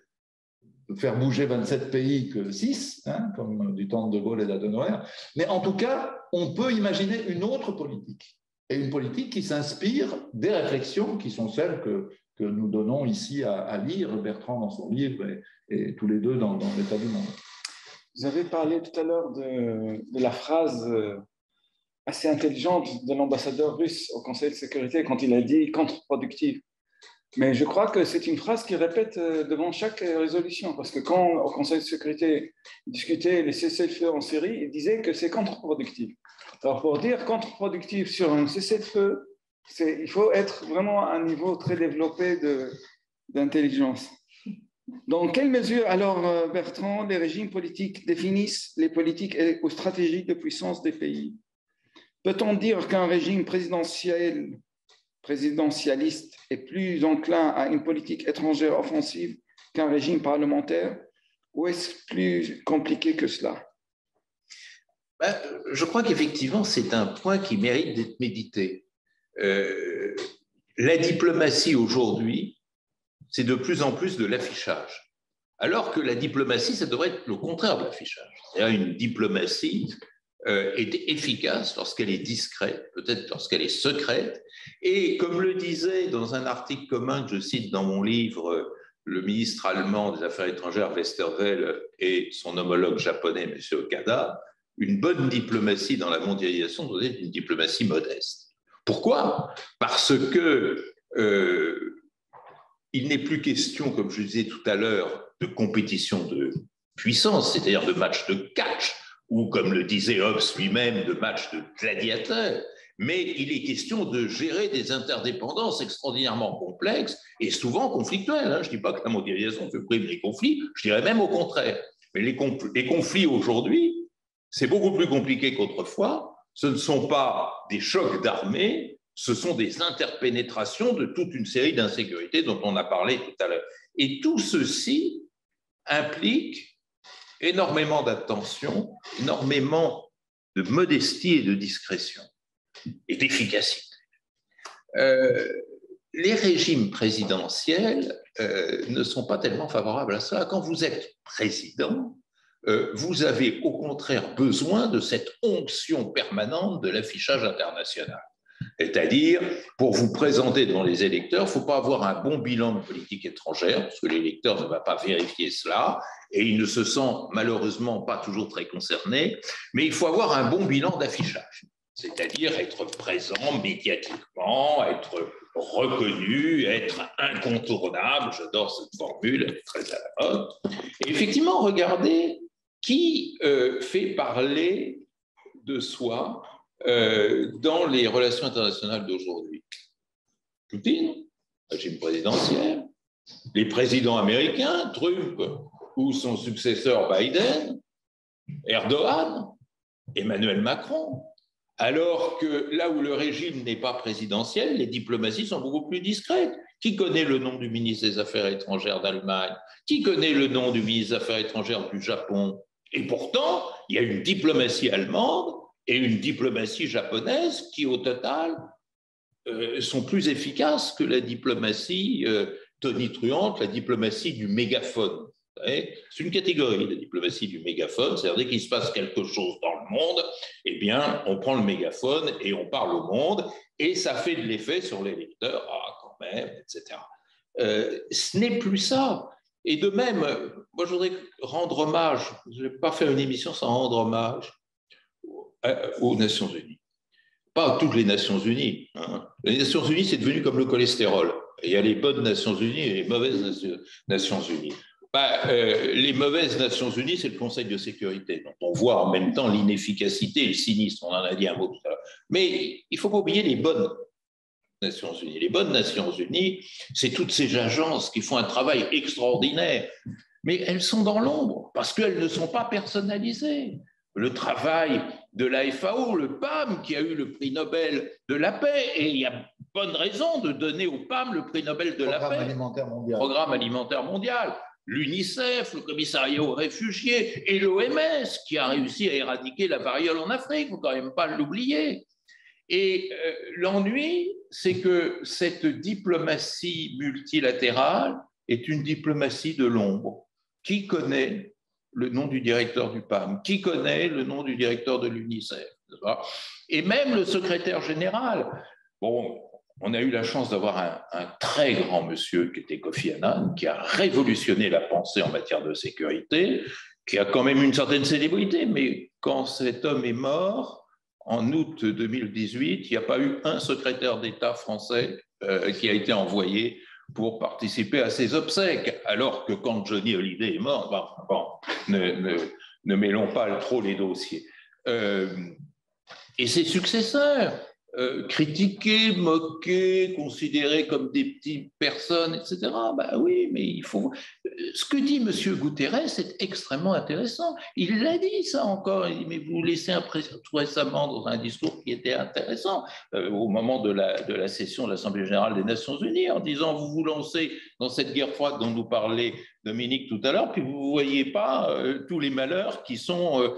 faire bouger 27 pays que 6, hein, comme du temps de Gaulle et d'Adenauer. Mais en tout cas, on peut imaginer une autre politique, et une politique qui s'inspire des réflexions qui sont celles que nous donnons ici à lire, Bertrand dans son livre et tous les deux dans l'État du monde. Vous avez parlé tout à l'heure de la phrase assez intelligente de l'ambassadeur russe au Conseil de sécurité quand il a dit « contre-productive ». Mais je crois que c'est une phrase qu'il répète devant chaque résolution, parce que quand au Conseil de sécurité discutait les cessez-le-feu en Syrie, il disait que c'est contre-productif. Alors pour dire contre-productif sur un cessez-le-feu, il faut être vraiment à un niveau très développé d'intelligence. Dans quelle mesure, alors, Bertrand, les régimes politiques définissent les politiques et aux stratégies de puissance des pays? Peut-on dire qu'un régime présidentialiste est plus enclin à une politique étrangère offensive qu'un régime parlementaire, ou est-ce plus compliqué que cela? Je crois qu'effectivement, c'est un point qui mérite d'être médité. La diplomatie aujourd'hui, c'est de plus en plus de l'affichage, alors que la diplomatie, ça devrait être le contraire de l'affichage. C'est-à-dire une diplomatie est efficace lorsqu'elle est discrète, peut-être lorsqu'elle est secrète, et comme le disait dans un article commun que je cite dans mon livre, le ministre allemand des Affaires étrangères Westerwelle et son homologue japonais, M. Okada, une bonne diplomatie dans la mondialisation doit être une diplomatie modeste. Pourquoi? Parce que il n'est plus question, comme je disais tout à l'heure, de compétition de puissance, c'est-à-dire de match de catch, ou comme le disait Hobbes lui-même, de match de gladiateurs, mais il est question de gérer des interdépendances extraordinairement complexes et souvent conflictuelles. Je ne dis pas que la mondialisation fait primer les conflits, je dirais même au contraire. Mais les conflits aujourd'hui, c'est beaucoup plus compliqué qu'autrefois. Ce ne sont pas des chocs d'armées, ce sont des interpénétrations de toute une série d'insécurités dont on a parlé tout à l'heure. Et tout ceci implique énormément d'attention, énormément de modestie et de discrétion et d'efficacité. Les régimes présidentiels ne sont pas tellement favorables à cela. Quand vous êtes président, vous avez au contraire besoin de cette onction permanente de l'affichage international. C'est-à-dire, pour vous présenter devant les électeurs, il ne faut pas avoir un bon bilan de politique étrangère, parce que l'électeur ne va pas vérifier cela, et il ne se sent malheureusement pas toujours très concerné, mais il faut avoir un bon bilan d'affichage. c'est-à-dire être présent médiatiquement, être reconnu, être incontournable. J'adore cette formule, elle est très à la mode. Et effectivement, regardez qui fait parler de soi dans les relations internationales d'aujourd'hui. Poutine, régime présidentiel, les présidents américains, Trump ou son successeur Biden, Erdogan, Emmanuel Macron. Alors que là où le régime n'est pas présidentiel, les diplomaties sont beaucoup plus discrètes. Qui connaît le nom du ministre des Affaires étrangères d'Allemagne? Qui connaît le nom du ministre des Affaires étrangères du Japon? Et pourtant, il y a une diplomatie allemande et une diplomatie japonaise qui, au total, sont plus efficaces que la diplomatie tonitruante, la diplomatie du mégaphone. C'est une catégorie, la diplomatie du mégaphone, c'est-à-dire dès qu'il se passe quelque chose dans le monde, eh bien, on prend le mégaphone et on parle au monde, et ça fait de l'effet sur les lecteurs, ah, quand même, etc. Ce n'est plus ça. Et de même, moi, je voudrais rendre hommage, je ne vais pas faire une émission sans rendre hommage aux Nations Unies. Pas à toutes les Nations Unies. Hein. Les Nations Unies, c'est devenu comme le cholestérol. Il y a les bonnes Nations Unies et les mauvaises Nations Unies. Les mauvaises Nations Unies, c'est le Conseil de sécurité, dont on voit en même temps l'inefficacité et le cynisme. On en a dit un mot tout à l'heure. Mais il ne faut pas oublier les bonnes Nations Unies. Les bonnes Nations Unies, c'est toutes ces agences qui font un travail extraordinaire, mais elles sont dans l'ombre parce qu'elles ne sont pas personnalisées. Le travail de la FAO, le PAM, qui a eu le prix Nobel de la paix, et il y a bonne raison de donner au PAM le prix Nobel de la paix. Programme alimentaire mondial. L'UNICEF, le commissariat aux réfugiés, et l'OMS, qui a réussi à éradiquer la variole en Afrique, il ne faut quand même pas l'oublier. Et l'ennui, c'est que cette diplomatie multilatérale est une diplomatie de l'ombre. Qui connaît le nom du directeur du PAM? Qui connaît le nom du directeur de l'UNICEF? Et même le secrétaire général. Bon, on a eu la chance d'avoir un très grand monsieur qui était Kofi Annan, qui a révolutionné la pensée en matière de sécurité, qui a quand même une certaine célébrité, mais quand cet homme est mort, en août 2018, il n'y a pas eu un secrétaire d'État français qui a été envoyé pour participer à ses obsèques, alors que quand Johnny Hallyday est mort, ne mêlons pas trop les dossiers. Et ses successeurs, critiqués, moqués, considérés comme des petites personnes, etc. Ben oui, mais il faut... Ce que dit M. Guterres est extrêmement intéressant. Il l'a dit, ça encore. Il dit, mais vous laissez tout récemment dans un discours qui était intéressant au moment de la session de l'Assemblée générale des Nations unies, en disant, vous vous lancez dans cette guerre froide dont nous parlait Dominique tout à l'heure, puis vous ne voyez pas tous les malheurs qui sont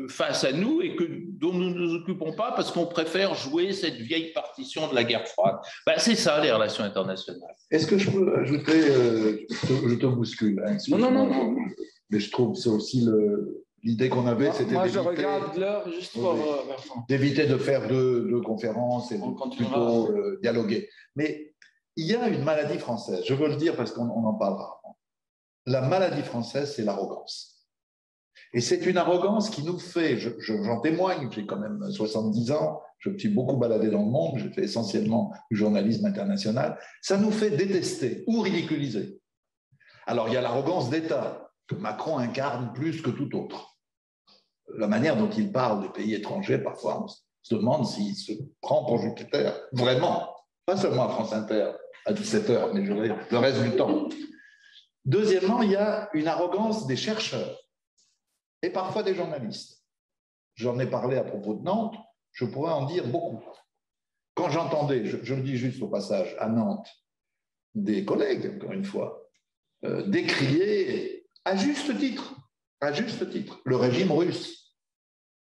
face à nous et dont nous ne nous occupons pas parce qu'on préfère jouer cette vieille partition de la guerre froide. Ben, c'est ça, les relations internationales. Est-ce que je peux ajouter, je te bouscule, hein, non. Mais je trouve que c'est aussi l'idée qu'on avait, c'était moi je regarde l'heure juste pour d'éviter de faire deux conférences et plutôt dialoguer. Mais il y a une maladie française, je veux le dire parce qu'on en parle rarement. La maladie française, c'est l'arrogance. Et c'est une arrogance qui nous fait, j'en témoigne, j'ai quand même 70 ans, je me suis beaucoup baladé dans le monde, j'ai fait essentiellement du journalisme international, ça nous fait détester ou ridiculiser. Alors il y a l'arrogance d'État, que Macron incarne plus que tout autre. La manière dont il parle des pays étrangers, parfois on se demande s'il se prend pour Jupiter, vraiment, pas seulement à France Inter, à 17h, mais je veux dire, le reste du temps. Deuxièmement, il y a une arrogance des chercheurs et parfois des journalistes. J'en ai parlé à propos de Nantes, je pourrais en dire beaucoup. Quand j'entendais, je le dis juste au passage, à Nantes, des collègues, encore une fois, décrier à juste titre, le régime russe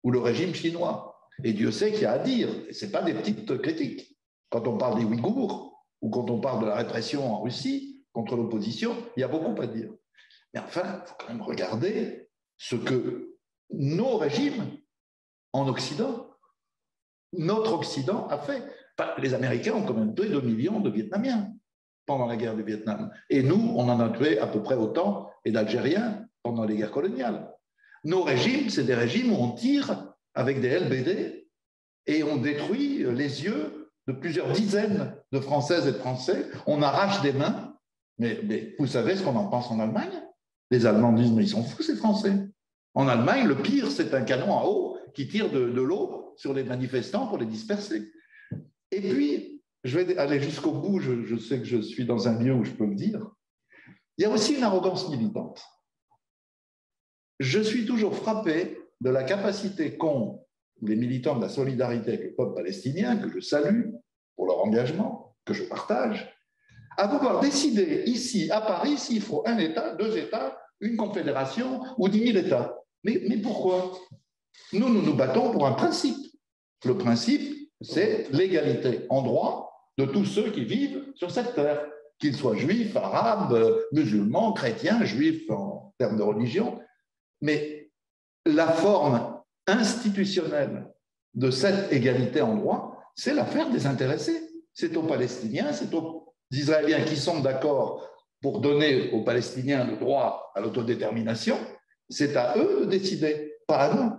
ou le régime chinois. Et Dieu sait qu'il y a à dire, et ce n'est pas des petites critiques. Quand on parle des Ouïghours ou quand on parle de la répression en Russie contre l'opposition, il y a beaucoup à dire. Mais enfin, il faut quand même regarder ce que nos régimes en Occident, notre Occident a fait. Les Américains ont quand même tué 2 millions de Vietnamiens pendant la guerre du Vietnam. Et nous, on en a tué à peu près autant, et d'Algériens pendant les guerres coloniales. Nos régimes, c'est des régimes où on tire avec des LBD et on détruit les yeux de plusieurs dizaines de Françaises et de Français. On arrache des mains. Mais vous savez ce qu'on en pense en Allemagne? Les Allemands disent, mais ils sont fous, ces Français. En Allemagne, le pire, c'est un canon à eau qui tire de l'eau sur les manifestants pour les disperser. Et puis, je vais aller jusqu'au bout, je sais que je suis dans un lieu où je peux le dire. Il y a aussi une arrogance militante. Je suis toujours frappé de la capacité qu'ont les militants de la solidarité avec le peuple palestinien, que je salue pour leur engagement, que je partage, à pouvoir décider ici, à Paris, s'il faut un État, 2 États, une confédération ou 10 000 États. Mais pourquoi? Nous nous battons pour un principe. Le principe, c'est l'égalité en droit de tous ceux qui vivent sur cette terre, qu'ils soient juifs, arabes, musulmans, chrétiens, juifs en termes de religion. Mais la forme institutionnelle de cette égalité en droit, c'est l'affaire des intéressés. C'est aux Palestiniens, c'est aux Israéliens qui sont d'accord pour donner aux Palestiniens le droit à l'autodétermination. C'est à eux de décider, pas à nous.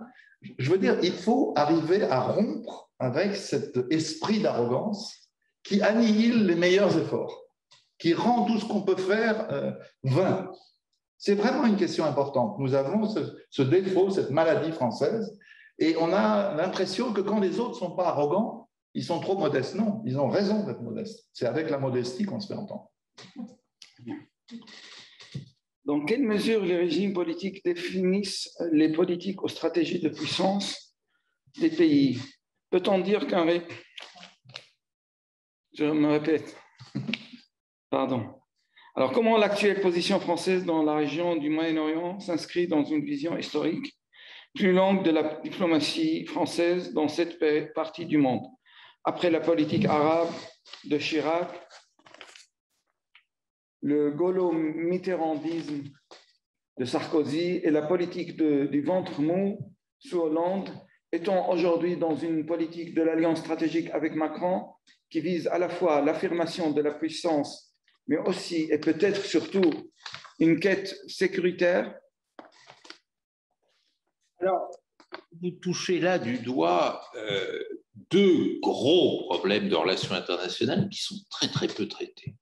Je veux dire, il faut arriver à rompre avec cet esprit d'arrogance qui annihile les meilleurs efforts, qui rend tout ce qu'on peut faire vain. C'est vraiment une question importante. Nous avons ce défaut, cette maladie française, et on a l'impression que quand les autres ne sont pas arrogants, ils sont trop modestes. Non, ils ont raison d'être modestes. C'est avec la modestie qu'on se fait entendre. Dans quelle mesure les régimes politiques définissent les politiques aux stratégies de puissance des pays? Peut-on dire qu'un... Je me répète. Pardon. Alors, comment l'actuelle position française dans la région du Moyen-Orient s'inscrit dans une vision historique plus longue de la diplomatie française dans cette partie du monde? Après la politique arabe de Chirac, le gaulo-mitterrandisme de Sarkozy et la politique du ventre mou sous Hollande, est-on aujourd'hui dans une politique de l'alliance stratégique avec Macron qui vise à la fois l'affirmation de la puissance, mais aussi et peut-être surtout une quête sécuritaire? Alors, vous touchez là du doigt 2 gros problèmes de relations internationales qui sont très très peu traités.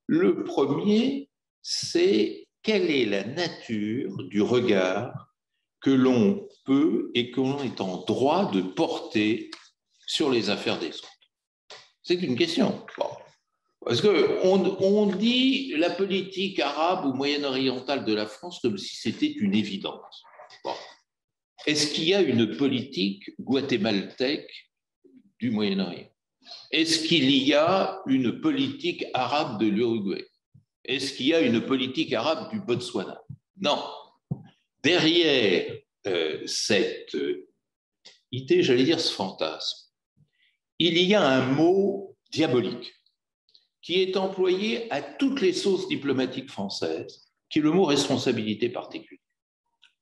Le premier, c'est quelle est la nature du regard que l'on peut et que l'on est en droit de porter sur les affaires des autres. C'est une question. Bon. Parce qu'on dit la politique arabe ou moyen-orientale de la France comme si c'était une évidence. Bon. Est-ce qu'il y a une politique guatémaltèque du Moyen-Orient? Est-ce qu'il y a une politique arabe de l'Uruguay? Est-ce qu'il y a une politique arabe du Botswana? Non. Derrière cette idée, j'allais dire ce fantasme, il y a un mot diabolique qui est employé à toutes les sauces diplomatiques françaises, qui est le mot responsabilité particulière.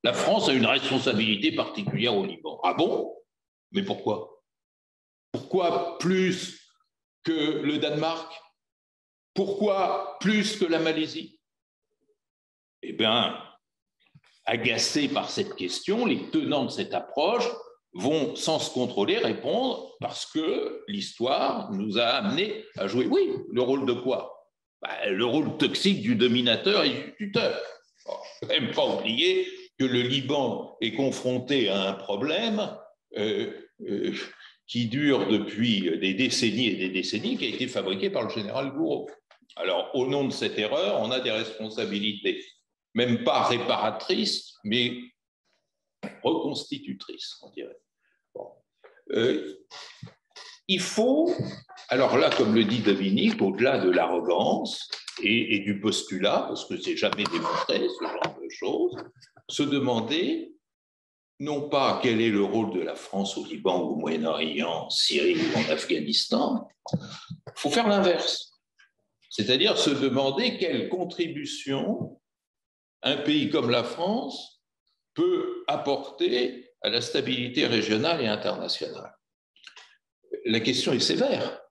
La France a une responsabilité particulière au Liban. Ah bon? Mais pourquoi? Pourquoi plus que le Danemark? Pourquoi plus que la Malaisie? Eh bien, agacés par cette question, les tenants de cette approche vont, sans se contrôler, répondre parce que l'histoire nous a amenés à jouer. Oui, le rôle de quoi? Le rôle toxique du dominateur et du tuteur. Il ne faut même pas oublier que le Liban est confronté à un problème qui dure depuis des décennies et des décennies, qui a été fabriqué par le général Gouraud. Alors, au nom de cette erreur, on a des responsabilités, même pas réparatrices, mais reconstitutrices, on dirait. Bon. Il faut, alors là, comme le dit Dominique, au-delà de l'arrogance et du postulat, parce que c'est jamais démontré, ce genre de choses, se demander non pas quel est le rôle de la France au Liban ou au Moyen-Orient, en Syrie ou en Afghanistan, il faut faire l'inverse. C'est-à-dire se demander quelle contribution un pays comme la France peut apporter à la stabilité régionale et internationale. La question est sévère,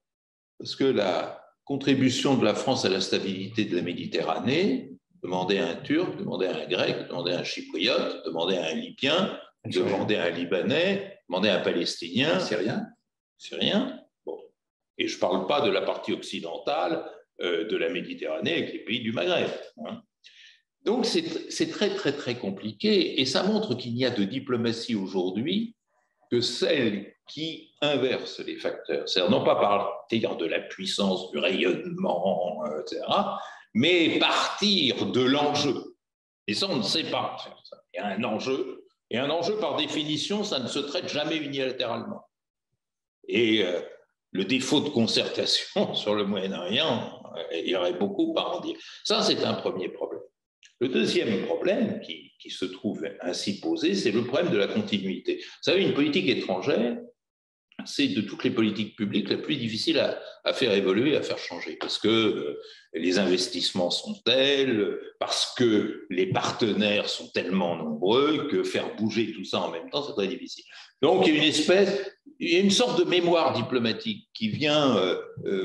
parce que la contribution de la France à la stabilité de la Méditerranée, demander à un Turc, demander à un Grec, demander à un Chypriote, demander à un Libyen, demander à un Libanais, demander à un Palestinien, Syrien, syriens. Bon. Et je ne parle pas de la partie occidentale de la Méditerranée avec les pays du Maghreb. Hein. Donc, c'est très, très, très compliqué. Et ça montre qu'il n'y a de diplomatie aujourd'hui que celle qui inverse les facteurs. C'est-à-dire non pas partir de la puissance, du rayonnement, etc., mais partir de l'enjeu. Et ça, on ne sait pas faire ça. Il y a un enjeu, et un enjeu, par définition, ça ne se traite jamais unilatéralement. Et le défaut de concertation sur le Moyen-Orient, il y aurait beaucoup à en dire. Ça, c'est un premier problème. Le deuxième problème qui se trouve ainsi posé, c'est le problème de la continuité. Vous savez, une politique étrangère, c'est de toutes les politiques publiques la plus difficile à faire évoluer, à faire changer, parce que les investissements sont tels, parce que les partenaires sont tellement nombreux que faire bouger tout ça en même temps, c'est très difficile. Donc, il y a une sorte de mémoire diplomatique qui vient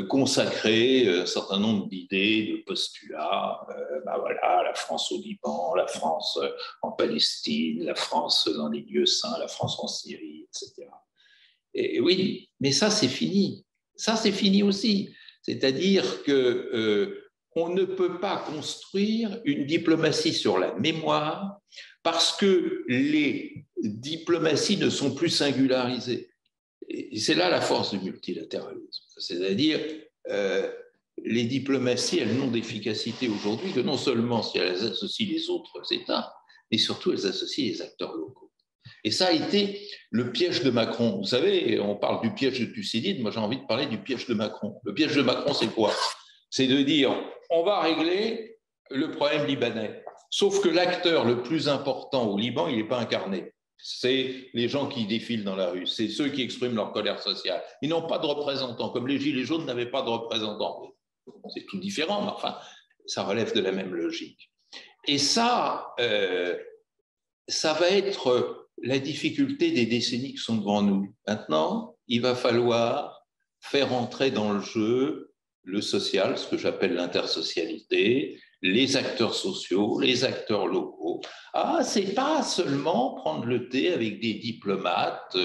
consacrer un certain nombre d'idées, de postulats. Voilà, la France au Liban, la France en Palestine, la France dans les lieux saints, la France en Syrie, etc. Et oui, mais ça, c'est fini. Ça, c'est fini aussi. C'est-à-dire qu'on ne peut pas construire une diplomatie sur la mémoire parce que les diplomaties ne sont plus singularisées. Et c'est là la force du multilatéralisme. C'est-à-dire, les diplomaties, elles n'ont d'efficacité aujourd'hui que non seulement si elles associent les autres États, mais surtout elles associent les acteurs locaux. Et ça a été le piège de Macron. Vous savez, on parle du piège de Thucydide, moi j'ai envie de parler du piège de Macron. Le piège de Macron, c'est quoi? C'est de dire, on va régler le problème libanais. Sauf que l'acteur le plus important au Liban, il n'est pas incarné. C'est les gens qui défilent dans la rue, c'est ceux qui expriment leur colère sociale. Ils n'ont pas de représentants, comme les Gilets jaunes n'avaient pas de représentants. C'est tout différent, mais enfin, ça relève de la même logique. Et ça, ça va être la difficulté des décennies qui sont devant nous. Maintenant, il va falloir faire entrer dans le jeu le social, ce que j'appelle l'intersocialité, les acteurs sociaux, les acteurs locaux. Ah, c'est pas seulement prendre le thé avec des diplomates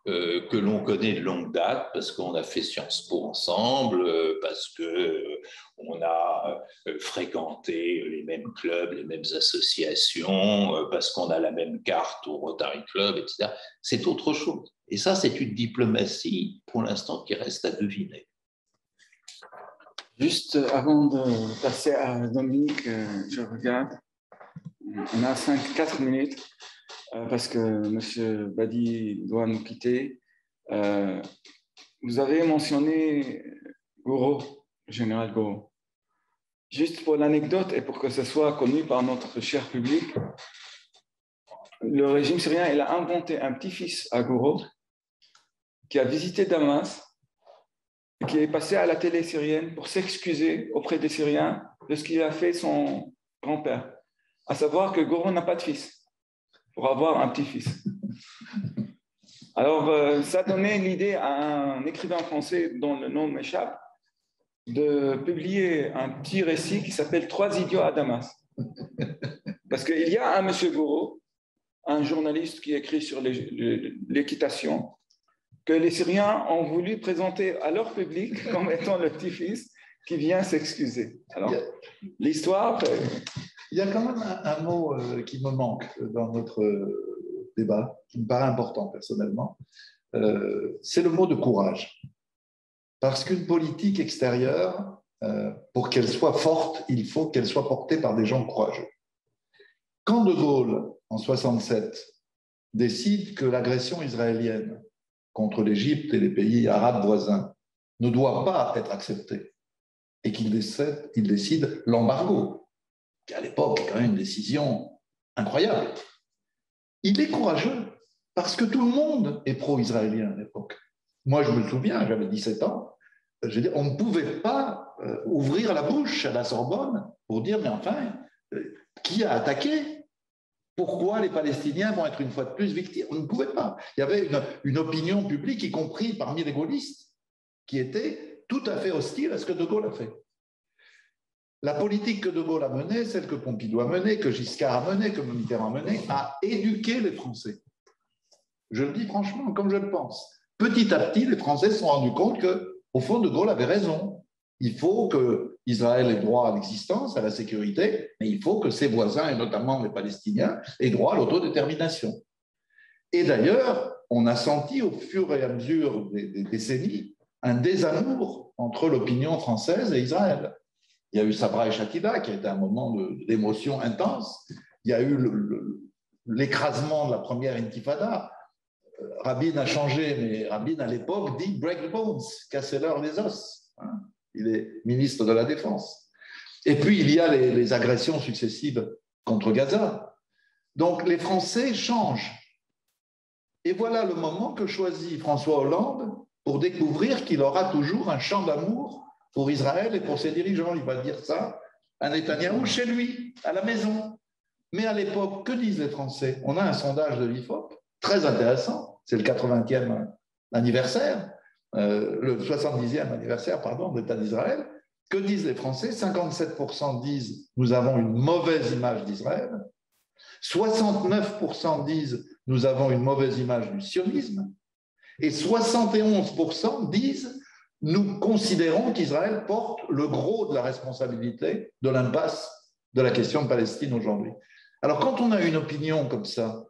que l'on connaît de longue date parce qu'on a fait Sciences Po ensemble, parce qu'on a fréquenté les mêmes clubs, les mêmes associations, parce qu'on a la même carte au Rotary Club, etc. C'est autre chose. Et ça, c'est une diplomatie, pour l'instant, qui reste à deviner. Juste avant de passer à Dominique, je regarde. On a 4 minutes parce que M. Badi doit nous quitter. Vous avez mentionné Gouraud, le général Gouraud. Juste pour l'anecdote et pour que ce soit connu par notre cher public, le régime syrien il a inventé un petit-fils à Gouraud qui a visité Damas et qui est passé à la télé syrienne pour s'excuser auprès des Syriens de ce qu'il a fait son grand-père, à savoir que Gouraud n'a pas de fils pour avoir un petit-fils. Alors, ça donnait l'idée à un écrivain français dont le nom m'échappe de publier un petit récit qui s'appelle « 3 idiots à Damas ». Parce qu'il y a un monsieur Gouraud, un journaliste qui écrit sur l'équitation, que les Syriens ont voulu présenter à leur public comme étant le petit-fils qui vient s'excuser. Alors, l'histoire... Il y a quand même un mot qui me manque dans notre débat, qui me paraît important personnellement, c'est le mot de courage. Parce qu'une politique extérieure, pour qu'elle soit forte, il faut qu'elle soit portée par des gens courageux. Quand De Gaulle, en 1967, décide que l'agression israélienne contre l'Égypte et les pays arabes voisins ne doit pas être acceptée, et qu'il décide l'embargo, qui à l'époque est quand même une décision incroyable. Il est courageux parce que tout le monde est pro-israélien à l'époque. Moi, je me souviens, j'avais 17 ans, je veux dire, on ne pouvait pas ouvrir la bouche à la Sorbonne pour dire, mais enfin, qui a attaqué? Pourquoi les Palestiniens vont être une fois de plus victimes? On ne pouvait pas. Il y avait une opinion publique, y compris parmi les gaullistes, qui était tout à fait hostile à ce que De Gaulle a fait. La politique que De Gaulle a menée, celle que Pompidou a menée, que Giscard a menée, que Mitterrand a menée, a éduqué les Français. Je le dis franchement, comme je le pense. petit à petit, les Français se sont rendus compte qu'au fond, De Gaulle avait raison. Il faut qu'Israël ait droit à l'existence, à la sécurité, mais il faut que ses voisins, et notamment les Palestiniens, aient droit à l'autodétermination. Et d'ailleurs, on a senti au fur et à mesure des décennies un désamour entre l'opinion française et Israël. Il y a eu Sabra et Shatila, qui a été un moment d'émotion intense. Il y a eu l'écrasement de la première intifada. Rabin a changé, mais Rabin, à l'époque, dit « break the bones », cassez-leur les os. Il est ministre de la Défense. Et puis, il y a les agressions successives contre Gaza. Donc, les Français changent. Et voilà le moment que choisit François Hollande pour découvrir qu'il aura toujours un chant d'amour pour Israël et pour ses dirigeants. Il va dire ça à Netanyahou chez lui, à la maison. Mais à l'époque, que disent les Français? On a un sondage de l'IFOP très intéressant, c'est le 80e anniversaire, le 70e anniversaire, pardon, de l'État d'Israël. Que disent les Français? 57% disent « nous avons une mauvaise image d'Israël », 69% disent « nous avons une mauvaise image du sionisme » et 71% disent « nous considérons qu'Israël porte le gros de la responsabilité de l'impasse de la question de Palestine aujourd'hui ». Alors quand on a une opinion comme ça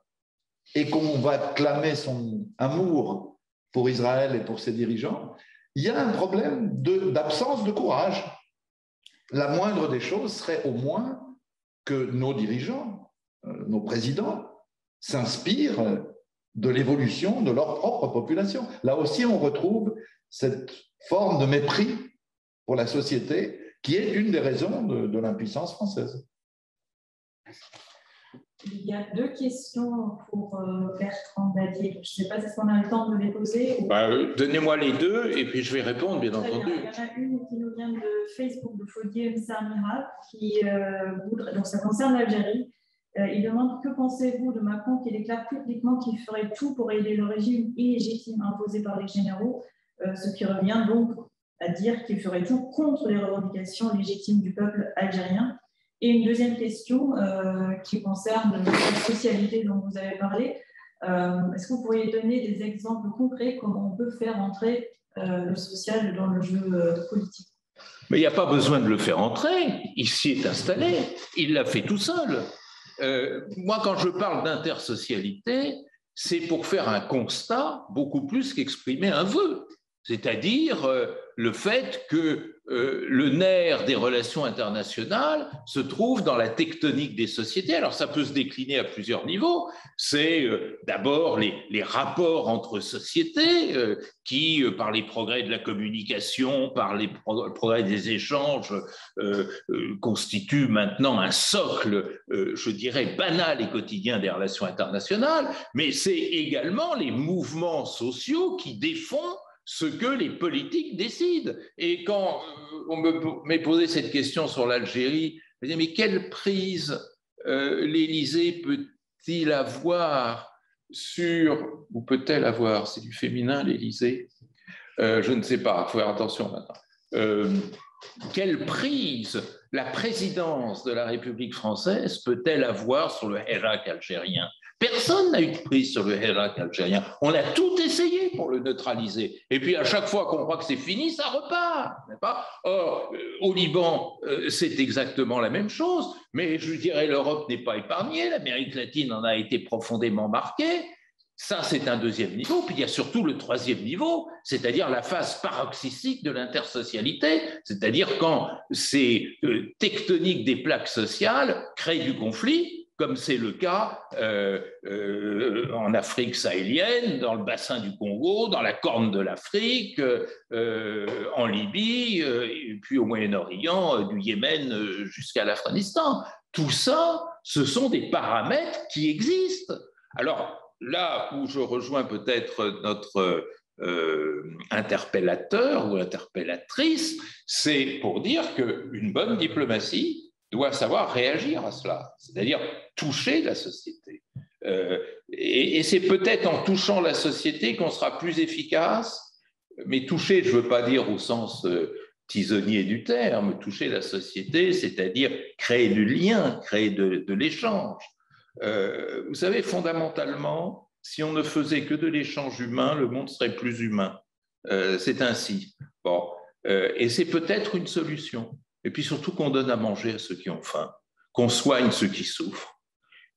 et qu'on va clamer son amour pour Israël et pour ses dirigeants, il y a un problème d'absence de courage. La moindre des choses serait au moins que nos dirigeants, nos présidents, s'inspirent de l'évolution de leur propre population. Là aussi, on retrouve cette forme de mépris pour la société qui est une des raisons de l'impuissance française. Il y a deux questions pour Bertrand Dadier. Je ne sais pas si on a le temps de les poser. Donnez-moi les deux et puis je vais répondre, bien entendu. Il y en a une qui nous vient de Facebook, de Fodiem Samira, qui voudrait, donc ça concerne l'Algérie. Il demande: que pensez-vous de Macron qui déclare publiquement qu'il ferait tout pour aider le régime illégitime imposé par les généraux, ce qui revient donc à dire qu'il ferait tout contre les revendications légitimes du peuple algérien. Et une deuxième question qui concerne la socialité dont vous avez parlé. Est-ce que vous pourriez donner des exemples concrets comment on peut faire entrer le social dans le jeu politique? Mais il n'y a pas besoin de le faire entrer. Il s'y est installé. Il l'a fait tout seul. Moi, quand je parle d'intersocialité, c'est pour faire un constat beaucoup plus qu'exprimer un vœu. C'est-à-dire le fait que le nerf des relations internationales se trouve dans la tectonique des sociétés. Alors ça peut se décliner à plusieurs niveaux. C'est d'abord les rapports entre sociétés qui, par les progrès de la communication, par les progrès des échanges, constituent maintenant un socle, je dirais, banal et quotidien des relations internationales. Mais c'est également les mouvements sociaux qui défendent ce que les politiques décident. Et quand on m'est posé cette question sur l'Algérie, je me disais, mais quelle prise l'Élysée peut-il avoir sur, ou peut-elle avoir, c'est du féminin l'Élysée, je ne sais pas, il faut faire attention maintenant. Quelle prise la présidence de la République française peut-elle avoir sur le Hirak algérien? Personne n'a eu de prise sur le Hirak algérien. On a tout essayé pour le neutraliser. Et puis, à chaque fois qu'on croit que c'est fini, ça repart. Or, au Liban, c'est exactement la même chose. Mais je dirais, l'Europe n'est pas épargnée. L'Amérique latine en a été profondément marquée. Ça, c'est un deuxième niveau. Puis il y a surtout le troisième niveau, c'est-à-dire la phase paroxystique de l'intersocialité, c'est-à-dire quand ces tectoniques des plaques sociales créent du conflit, comme c'est le cas en Afrique sahélienne, dans le bassin du Congo, dans la Corne de l'Afrique, en Libye, et puis au Moyen-Orient, du Yémen jusqu'à l'Afghanistan. Tout ça, ce sont des paramètres qui existent. Alors, là où je rejoins peut-être notre interpellateur ou interpellatrice, c'est pour dire qu'une bonne diplomatie doit savoir réagir à cela, c'est-à-dire toucher la société. Et c'est peut-être en touchant la société qu'on sera plus efficace, mais toucher, je ne veux pas dire au sens tisonnier du terme, toucher la société, c'est-à-dire créer du lien, créer de l'échange. Vous savez, fondamentalement, si on ne faisait que de l'échange humain, le monde serait plus humain. C'est ainsi. Bon. Et c'est peut-être une solution. Et puis surtout qu'on donne à manger à ceux qui ont faim, qu'on soigne ceux qui souffrent,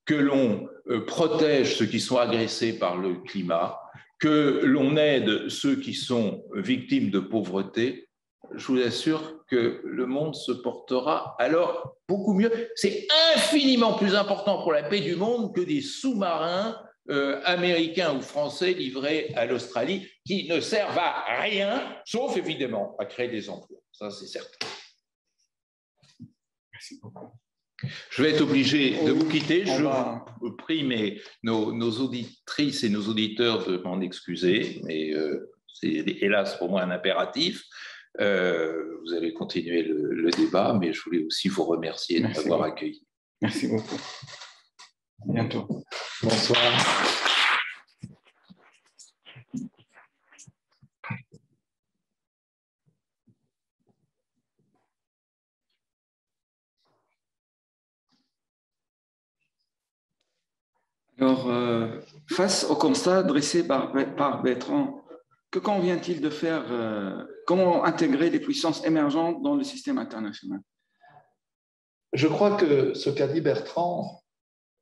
que l'on protège ceux qui sont agressés par le climat, que l'on aide ceux qui sont victimes de pauvreté. Je vous assure que le monde se portera alors beaucoup mieux. C'est infiniment plus important pour la paix du monde que des sous-marins américains ou français livrés à l'Australie qui ne servent à rien, sauf évidemment à créer des emplois. Ça, c'est certain. Merci beaucoup. Je vais être obligé de vous quitter. Je vous prie nos auditrices et nos auditeurs de m'en excuser, mais c'est hélas pour moi un impératif. Vous allez continuer le débat, mais je voulais aussi vous remercier de m'avoir accueilli. Merci beaucoup. À bientôt. Bonsoir. Alors, face au constat dressé par Bertrand, que convient-il de faire, comment intégrer les puissances émergentes dans le système international? Je crois que ce qu'a dit Bertrand,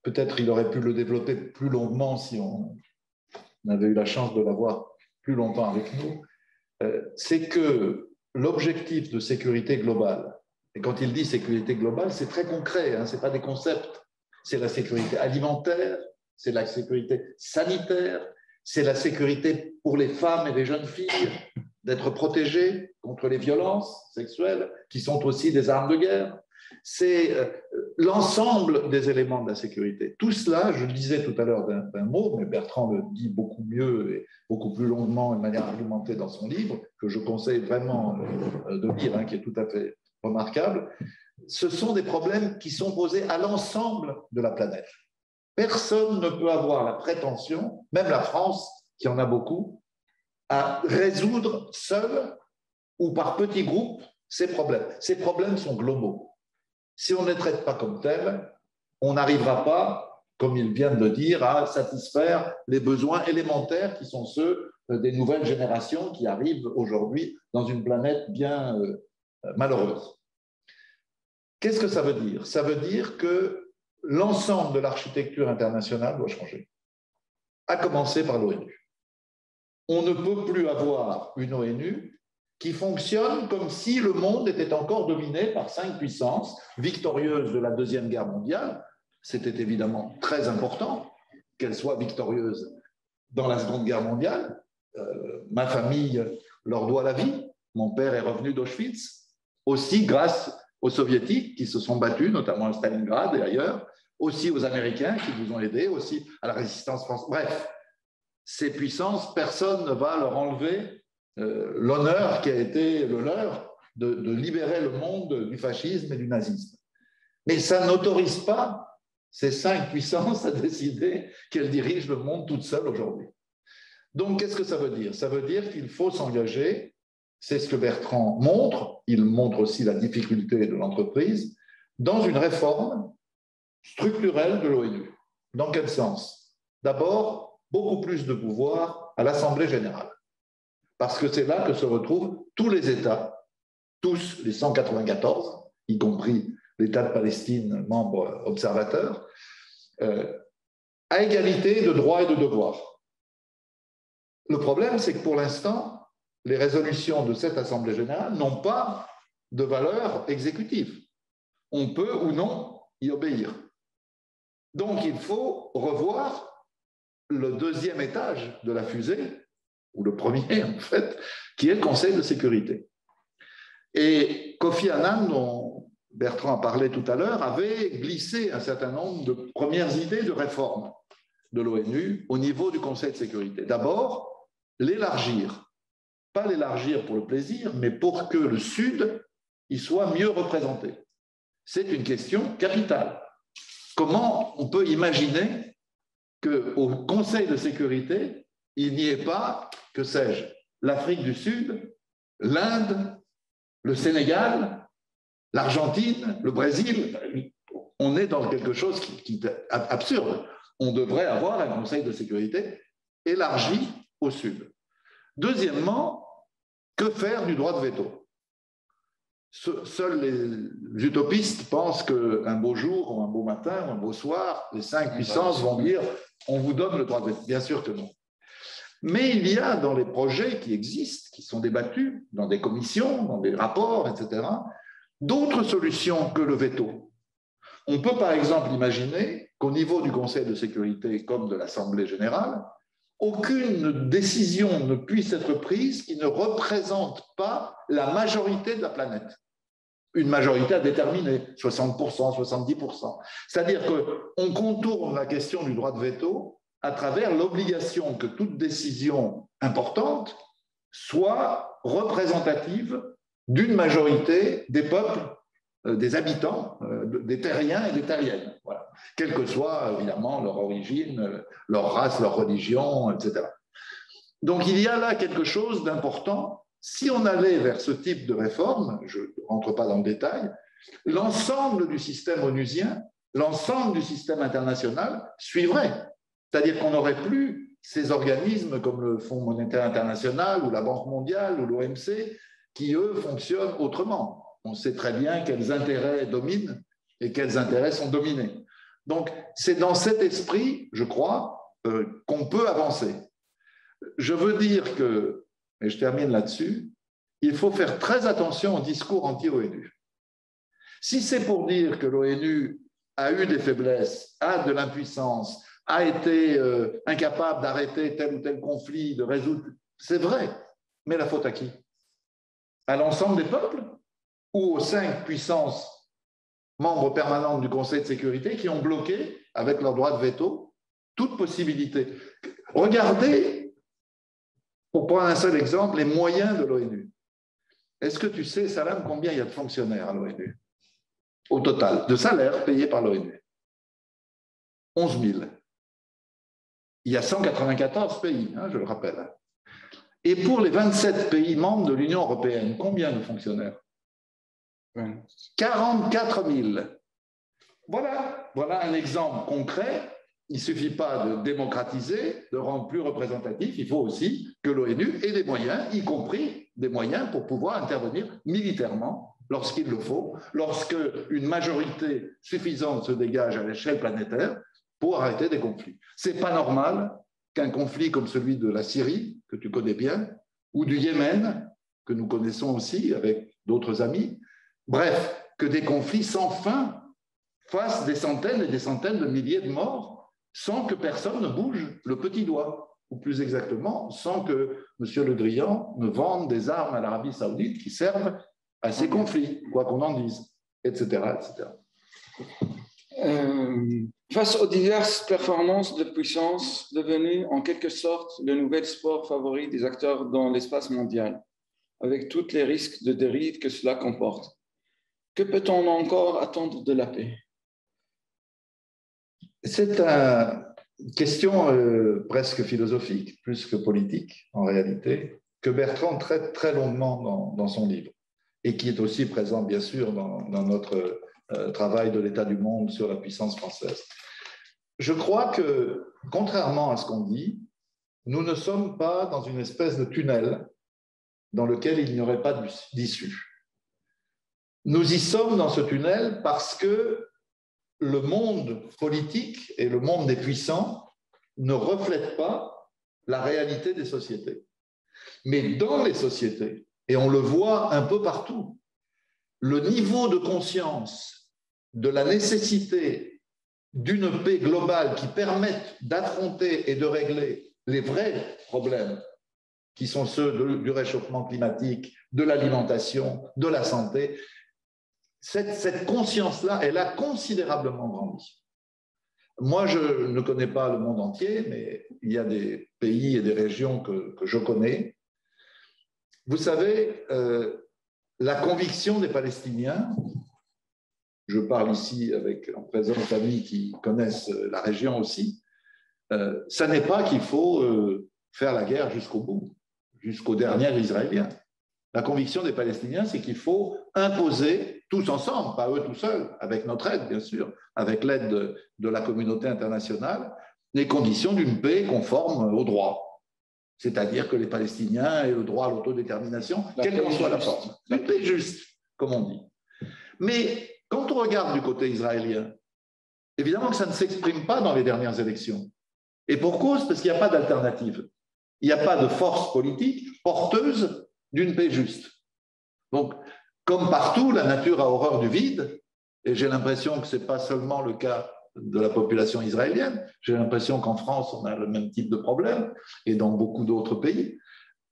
peut-être il aurait pu le développer plus longuement si on avait eu la chance de l'avoir plus longtemps avec nous, c'est que l'objectif de sécurité globale, et quand il dit sécurité globale, c'est très concret, hein, ce n'est pas des concepts, c'est la sécurité alimentaire, c'est la sécurité sanitaire, c'est la sécurité pour les femmes et les jeunes filles d'être protégées contre les violences sexuelles, qui sont aussi des armes de guerre. C'est l'ensemble des éléments de la sécurité. Tout cela, je le disais tout à l'heure d'un mot, mais Bertrand le dit beaucoup mieux et beaucoup plus longuement et de manière argumentée dans son livre, que je conseille vraiment de lire, hein, qui est tout à fait remarquable. Ce sont des problèmes qui sont posés à l'ensemble de la planète. Personne ne peut avoir la prétention, même la France, qui en a beaucoup, à résoudre seul ou par petits groupes ces problèmes. Ces problèmes sont globaux. Si on ne les traite pas comme tels, on n'arrivera pas, comme il vient de le dire, à satisfaire les besoins élémentaires qui sont ceux des nouvelles générations qui arrivent aujourd'hui dans une planète bien malheureuse. Qu'est-ce que ça veut dire? Ça veut dire que l'ensemble de l'architecture internationale doit changer, à commencer par l'ONU. On ne peut plus avoir une ONU qui fonctionne comme si le monde était encore dominé par 5 puissances victorieuses de la Deuxième Guerre mondiale. C'était évidemment très important qu'elles soient victorieuses dans la Seconde Guerre mondiale. Ma famille leur doit la vie. Mon père est revenu d'Auschwitz, aussi grâce aux Soviétiques qui se sont battus, notamment à Stalingrad et ailleurs, aussi aux Américains qui vous ont aidés, aussi à la résistance française. Bref, ces puissances, personne ne va leur enlever l'honneur qui a été le leur de libérer le monde du fascisme et du nazisme. Mais ça n'autorise pas ces 5 puissances à décider qu'elles dirigent le monde toutes seules aujourd'hui. Donc, qu'est-ce que ça veut dire? Ça veut dire qu'il faut s'engager. C'est ce que Bertrand montre, il montre aussi la difficulté de l'entreprise, dans une réforme structurelle de l'ONU. Dans quel sens? D'abord, beaucoup plus de pouvoir à l'Assemblée générale, parce que c'est là que se retrouvent tous les États, tous les 194, y compris l'État de Palestine, membre observateur, à égalité de droits et de devoirs. Le problème, c'est que pour l'instant, les résolutions de cette Assemblée générale n'ont pas de valeur exécutive. On peut ou non y obéir. Donc, il faut revoir le deuxième étage de la fusée, ou le premier en fait, qui est le Conseil de sécurité. Et Kofi Annan, dont Bertrand a parlé tout à l'heure, avait glissé un certain nombre de premières idées de réforme de l'ONU au niveau du Conseil de sécurité. D'abord, l'élargir. Pas l'élargir pour le plaisir, mais pour que le Sud y soit mieux représenté. C'est une question capitale. Comment on peut imaginer qu'au Conseil de sécurité, il n'y ait pas, que sais-je, l'Afrique du Sud, l'Inde, le Sénégal, l'Argentine, le Brésil? On est dans quelque chose qui est absurde. on devrait avoir un Conseil de sécurité élargi au Sud. Deuxièmement, que faire du droit de veto? Seuls les utopistes pensent qu'un beau jour, ou un beau matin, ou un beau soir, les 5 puissances vont dire « on vous donne le droit de veto ». Bien sûr que non. Mais il y a dans les projets qui existent, qui sont débattus, dans des commissions, dans des rapports, etc., d'autres solutions que le veto. On peut par exemple imaginer qu'au niveau du Conseil de sécurité comme de l'Assemblée générale, aucune décision ne puisse être prise qui ne représente pas la majorité de la planète. Une majorité à déterminer, 60%, 70%. C'est-à-dire qu'on contourne la question du droit de veto à travers l'obligation que toute décision importante soit représentative d'une majorité des peuples, des habitants, des terriens et des terriennes, voilà. Quelle que soit évidemment leur origine, leur race, leur religion, etc. Donc il y a là quelque chose d'important. Si on allait vers ce type de réforme, je ne rentre pas dans le détail, l'ensemble du système onusien, l'ensemble du système international suivrait. C'est-à-dire qu'on n'aurait plus ces organismes comme le Fonds monétaire international ou la Banque mondiale ou l'OMC qui, eux, fonctionnent autrement. On sait très bien quels intérêts dominent et quels intérêts sont dominés. Donc, c'est dans cet esprit, je crois, qu'on peut avancer. Je veux dire que, et je termine là-dessus, il faut faire très attention au discours anti-ONU. Si c'est pour dire que l'ONU a eu des faiblesses, a de l'impuissance, a été incapable d'arrêter tel ou tel conflit, de résoudre, c'est vrai, mais la faute à qui? À l'ensemble des peuples ou aux 5 puissances membres permanentes du Conseil de sécurité qui ont bloqué, avec leur droit de veto, toute possibilité? Regardez, pour prendre un seul exemple, les moyens de l'ONU. Est-ce que tu sais, Salam, combien il y a de fonctionnaires à l'ONU au total, de salaires payés par l'ONU? 11 000. Il y a 194 pays, je le rappelle. Et pour les 27 pays membres de l'Union européenne, combien de fonctionnaires? 44 000. Voilà un exemple concret. Il ne suffit pas de démocratiser, de rendre plus représentatif, il faut aussi que l'ONU ait des moyens, y compris des moyens pour pouvoir intervenir militairement lorsqu'il le faut, lorsque une majorité suffisante se dégage à l'échelle planétaire pour arrêter des conflits. Ce n'est pas normal qu'un conflit comme celui de la Syrie, que tu connais bien, ou du Yémen, que nous connaissons aussi avec d'autres amis, bref, que des conflits sans fin fassent des centaines et des centaines de milliers de morts sans que personne ne bouge le petit doigt, ou plus exactement, sans que M. Le Drian ne vende des armes à l'Arabie saoudite qui servent à ces conflits, quoi qu'on en dise, etc. Face aux diverses performances de puissance devenues en quelque sorte le nouvel sport favori des acteurs dans l'espace mondial, avec tous les risques de dérive que cela comporte, que peut-on encore attendre de la paix? C'est une question presque philosophique, plus que politique en réalité, que Bertrand traite très longuement dans son livre et qui est aussi présent bien sûr dans notre travail de l'état du monde sur la puissance française. Je crois que, contrairement à ce qu'on dit, nous ne sommes pas dans une espèce de tunnel dans lequel il n'y aurait pas d'issue. Nous y sommes dans ce tunnel parce que le monde politique et le monde des puissants ne reflètent pas la réalité des sociétés. Mais dans les sociétés, et on le voit un peu partout, le niveau de conscience de la nécessité d'une paix globale qui permette d'affronter et de régler les vrais problèmes qui sont ceux du réchauffement climatique, de l'alimentation, de la santé, cette conscience-là, elle a considérablement grandi. Moi, je ne connais pas le monde entier, mais il y a des pays et des régions que je connais. Vous savez, la conviction des Palestiniens, je parle ici en présence d'amis qui connaissent la région aussi, ça n'est pas qu'il faut faire la guerre jusqu'au bout, jusqu'au dernier Israélien. La conviction des Palestiniens, c'est qu'il faut imposer tous ensemble, pas eux tout seuls, avec notre aide bien sûr, avec l'aide de la communauté internationale, les conditions d'une paix conforme au droit. C'est-à-dire que les Palestiniens aient le droit à l'autodétermination, quelle qu'en soit la forme. Une paix juste, comme on dit. Mais quand on regarde du côté israélien, évidemment que ça ne s'exprime pas dans les dernières élections. Et pour cause, parce qu'il n'y a pas d'alternative. Il n'y a pas de force politique porteuse d'une paix juste. Donc, comme partout, la nature a horreur du vide, et j'ai l'impression que ce n'est pas seulement le cas de la population israélienne, j'ai l'impression qu'en France, on a le même type de problème, et dans beaucoup d'autres pays.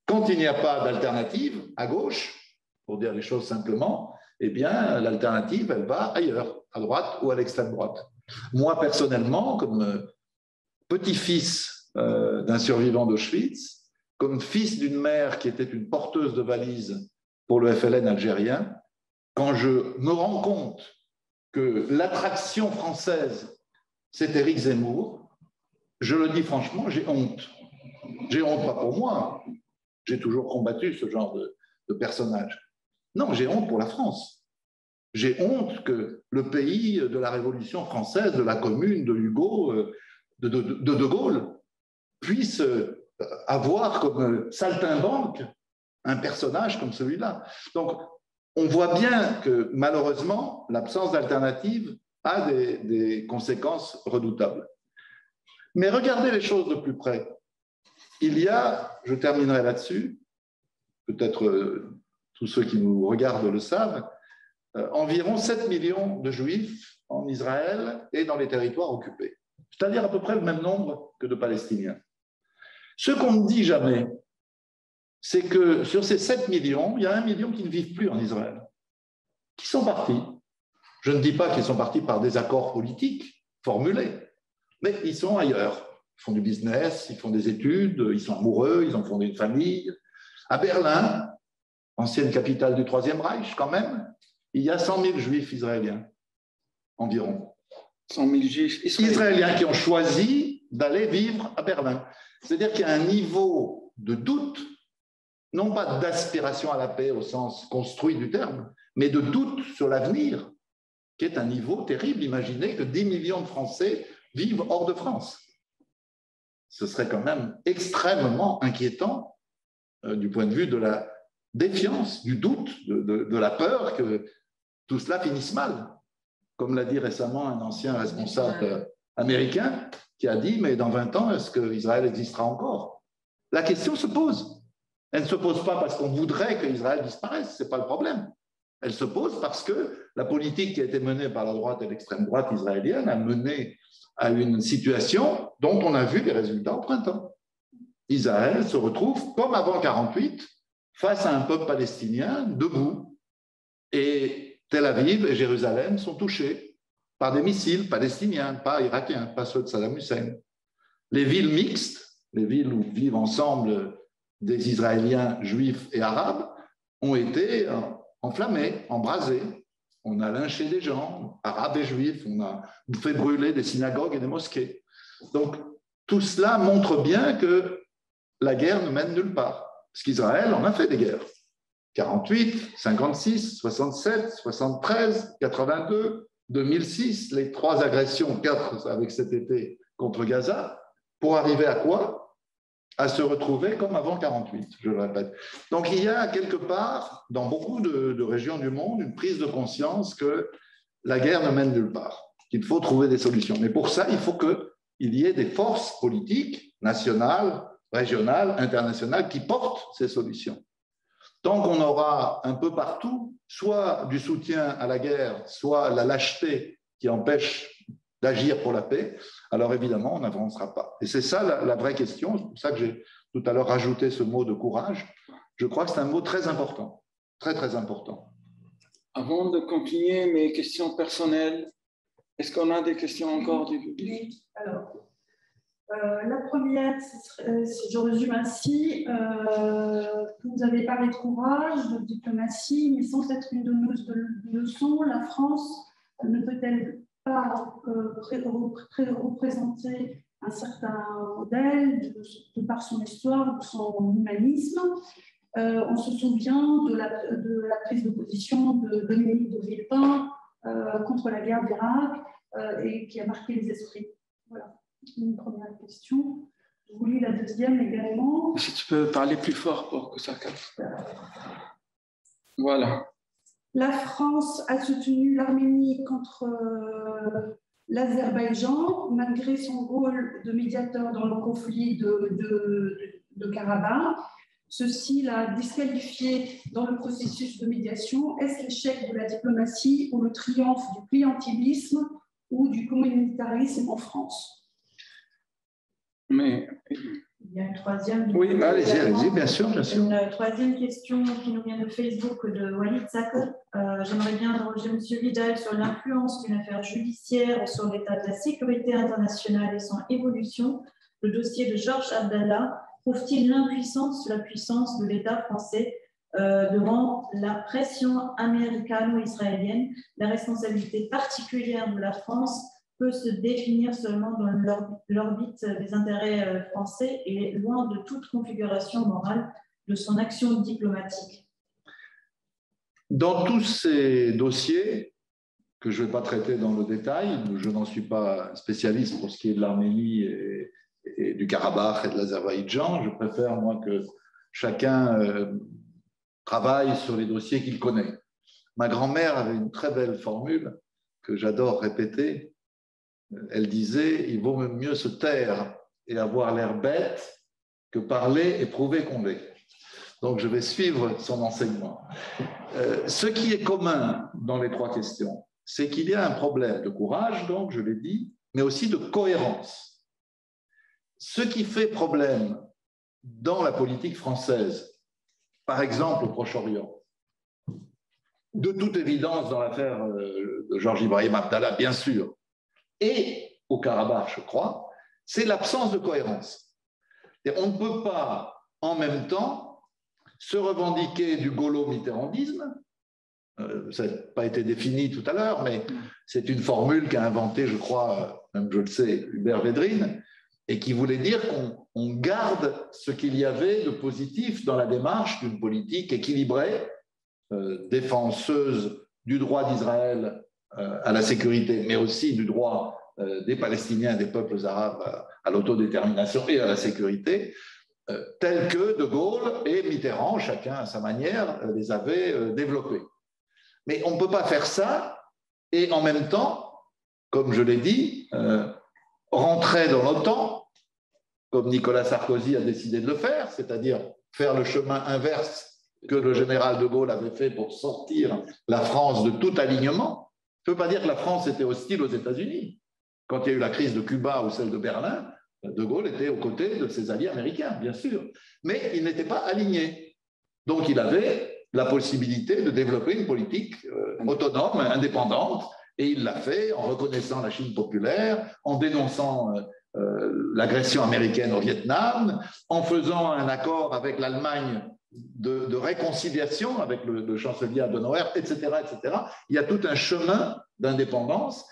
Quand il n'y a pas d'alternative à gauche, pour dire les choses simplement, eh bien, l'alternative, elle va ailleurs, à droite ou à l'extrême droite. Moi, personnellement, comme petit-fils d'un survivant d'Auschwitz, comme fils d'une mère qui était une porteuse de valises pour le FLN algérien, quand je me rends compte que l'attraction française, c'est Éric Zemmour, je le dis franchement, j'ai honte. J'ai honte pas pour moi, j'ai toujours combattu ce genre de personnage. Non, j'ai honte pour la France. J'ai honte que le pays de la Révolution française, de la Commune, de Hugo, de Gaulle, puisse avoir comme saltimbanque un personnage comme celui-là. Donc, on voit bien que malheureusement, l'absence d'alternative a des conséquences redoutables. Mais regardez les choses de plus près. Il y a, je terminerai là-dessus, peut-être tous ceux qui nous regardent le savent, environ 7 millions de Juifs en Israël et dans les territoires occupés. C'est-à-dire à peu près le même nombre que de Palestiniens. Ce qu'on ne dit jamais, c'est que sur ces 7 millions, il y a 1 million qui ne vivent plus en Israël, qui sont partis. Je ne dis pas qu'ils sont partis par des accords politiques formulés, mais ils sont ailleurs. Ils font du business, ils font des études, ils sont amoureux, ils ont fondé une famille. À Berlin, ancienne capitale du Troisième Reich quand même, il y a 100 000 juifs israéliens, environ. 100 000 juifs israéliens qui ont choisi d'aller vivre à Berlin. C'est-à-dire qu'il y a un niveau de doute, non pas d'aspiration à la paix au sens construit du terme, mais de doute sur l'avenir, qui est un niveau terrible. Imaginez que 10 millions de Français vivent hors de France. Ce serait quand même extrêmement inquiétant du point de vue de la défiance, du doute, de la peur que tout cela finisse mal. Comme l'a dit récemment un ancien responsable américain qui a dit « Mais dans 20 ans, est-ce qu'Israël existera encore ?» La question se pose. Elle ne se pose pas parce qu'on voudrait qu'Israël disparaisse, ce n'est pas le problème. Elle se pose parce que la politique qui a été menée par la droite et l'extrême droite israélienne a mené à une situation dont on a vu les résultats au printemps. Israël se retrouve, comme avant 1948, face à un peuple palestinien debout. Et Tel Aviv et Jérusalem sont touchés par des missiles palestiniens, pas irakiens, pas ceux de Saddam Hussein. Les villes mixtes, les villes où vivent ensemble des Israéliens juifs et arabes, ont été enflammées, embrasées. On a lynché des gens, arabes et juifs, on a fait brûler des synagogues et des mosquées. Donc, tout cela montre bien que la guerre ne mène nulle part. Parce qu'Israël en a fait des guerres. 48, 56, 67, 73, 82, 2006, les 3 agressions, 4 avec cet été contre Gaza, pour arriver à quoi? À se retrouver comme avant 48, je le répète. Donc il y a quelque part, dans beaucoup de régions du monde, une prise de conscience que la guerre ne mène nulle part, qu'il faut trouver des solutions. Mais pour ça, il faut qu'il y ait des forces politiques, nationales, régionales, internationales, qui portent ces solutions. Tant qu'on aura un peu partout, soit du soutien à la guerre, soit la lâcheté qui empêche d'agir pour la paix, alors évidemment, on n'avancera pas. Et c'est ça la vraie question. C'est pour ça que j'ai tout à l'heure rajouté ce mot de courage. Je crois que c'est un mot très important, très, très important. Avant de continuer mes questions personnelles, est-ce qu'on a des questions encore du public? Oui. Alors, la première, je résume ainsi, vous avez parlé de courage, de diplomatie, mais sans être une donneuse de leçons, la France ne peut-elle pas représenter un certain modèle de par son histoire, de son humanisme? On se souvient de la prise de position de Dominique de Villepin contre la guerre d'Irak et qui a marqué les esprits. Voilà. une première question. Vous lis la deuxième également. Si tu peux parler plus fort pour que ça capte. Voilà. La France a soutenu l'Arménie contre l'Azerbaïdjan, malgré son rôle de médiateur dans le conflit de Karabakh. Ceci l'a disqualifié dans le processus de médiation. Est-ce l'échec de la diplomatie ou le triomphe du clientélisme ou du communautarisme en France? Mais... Il y a une troisième. Oui, mais allez-y, bien sûr, bien sûr. Une troisième question qui nous vient de Facebook de Walid Sakr. J'aimerais bien interroger M. Vidal sur l'influence d'une affaire judiciaire sur l'état de la sécurité internationale et son évolution. Le dossier de Georges Abdallah prouve-t-il l'impuissance ou la puissance de l'État français devant la pression américano-israélienne? La responsabilité particulière de la France peut se définir seulement dans l'orbite des intérêts français et loin de toute configuration morale de son action diplomatique. Dans tous ces dossiers, que je ne vais pas traiter dans le détail, je n'en suis pas spécialiste pour ce qui est de l'Arménie et du Karabakh et de l'Azerbaïdjan, je préfère, moi, que chacun travaille sur les dossiers qu'il connaît. Ma grand-mère avait une très belle formule que j'adore répéter. Elle disait « Il vaut mieux se taire et avoir l'air bête que parler et prouver qu'on l'est ». Donc, je vais suivre son enseignement. Ce qui est commun dans les trois questions, c'est qu'il y a un problème de courage, donc, je l'ai dit, mais aussi de cohérence. Ce qui fait problème dans la politique française, par exemple au Proche-Orient, de toute évidence dans l'affaire de Georges Ibrahim Abdallah, bien sûr, et au Karabakh, je crois, c'est l'absence de cohérence. Et on ne peut pas, en même temps, se revendiquer du gaulo-mitterrandisme, ça n'a pas été défini tout à l'heure, mais c'est une formule qu'a inventée, je crois, même je le sais, Hubert Védrine, et qui voulait dire qu'on garde ce qu'il y avait de positif dans la démarche d'une politique équilibrée, défenseuse du droit d'Israël à la sécurité, mais aussi du droit des Palestiniens et des peuples arabes à l'autodétermination et à la sécurité, tels que De Gaulle et Mitterrand, chacun à sa manière, les avaient développés. Mais on ne peut pas faire ça et en même temps, comme je l'ai dit, rentrer dans l'OTAN, comme Nicolas Sarkozy a décidé de le faire, c'est-à-dire faire le chemin inverse que le général de Gaulle avait fait pour sortir la France de tout alignement. Je ne peux pas dire que la France était hostile aux États-Unis. Quand il y a eu la crise de Cuba ou celle de Berlin, de Gaulle était aux côtés de ses alliés américains, bien sûr. Mais il n'était pas aligné. Donc il avait la possibilité de développer une politique autonome, indépendante, et il l'a fait en reconnaissant la Chine populaire, en dénonçant l'agression américaine au Vietnam, en faisant un accord avec l'Allemagne de réconciliation avec le chancelier Adenauer, etc., etc. Il y a tout un chemin d'indépendance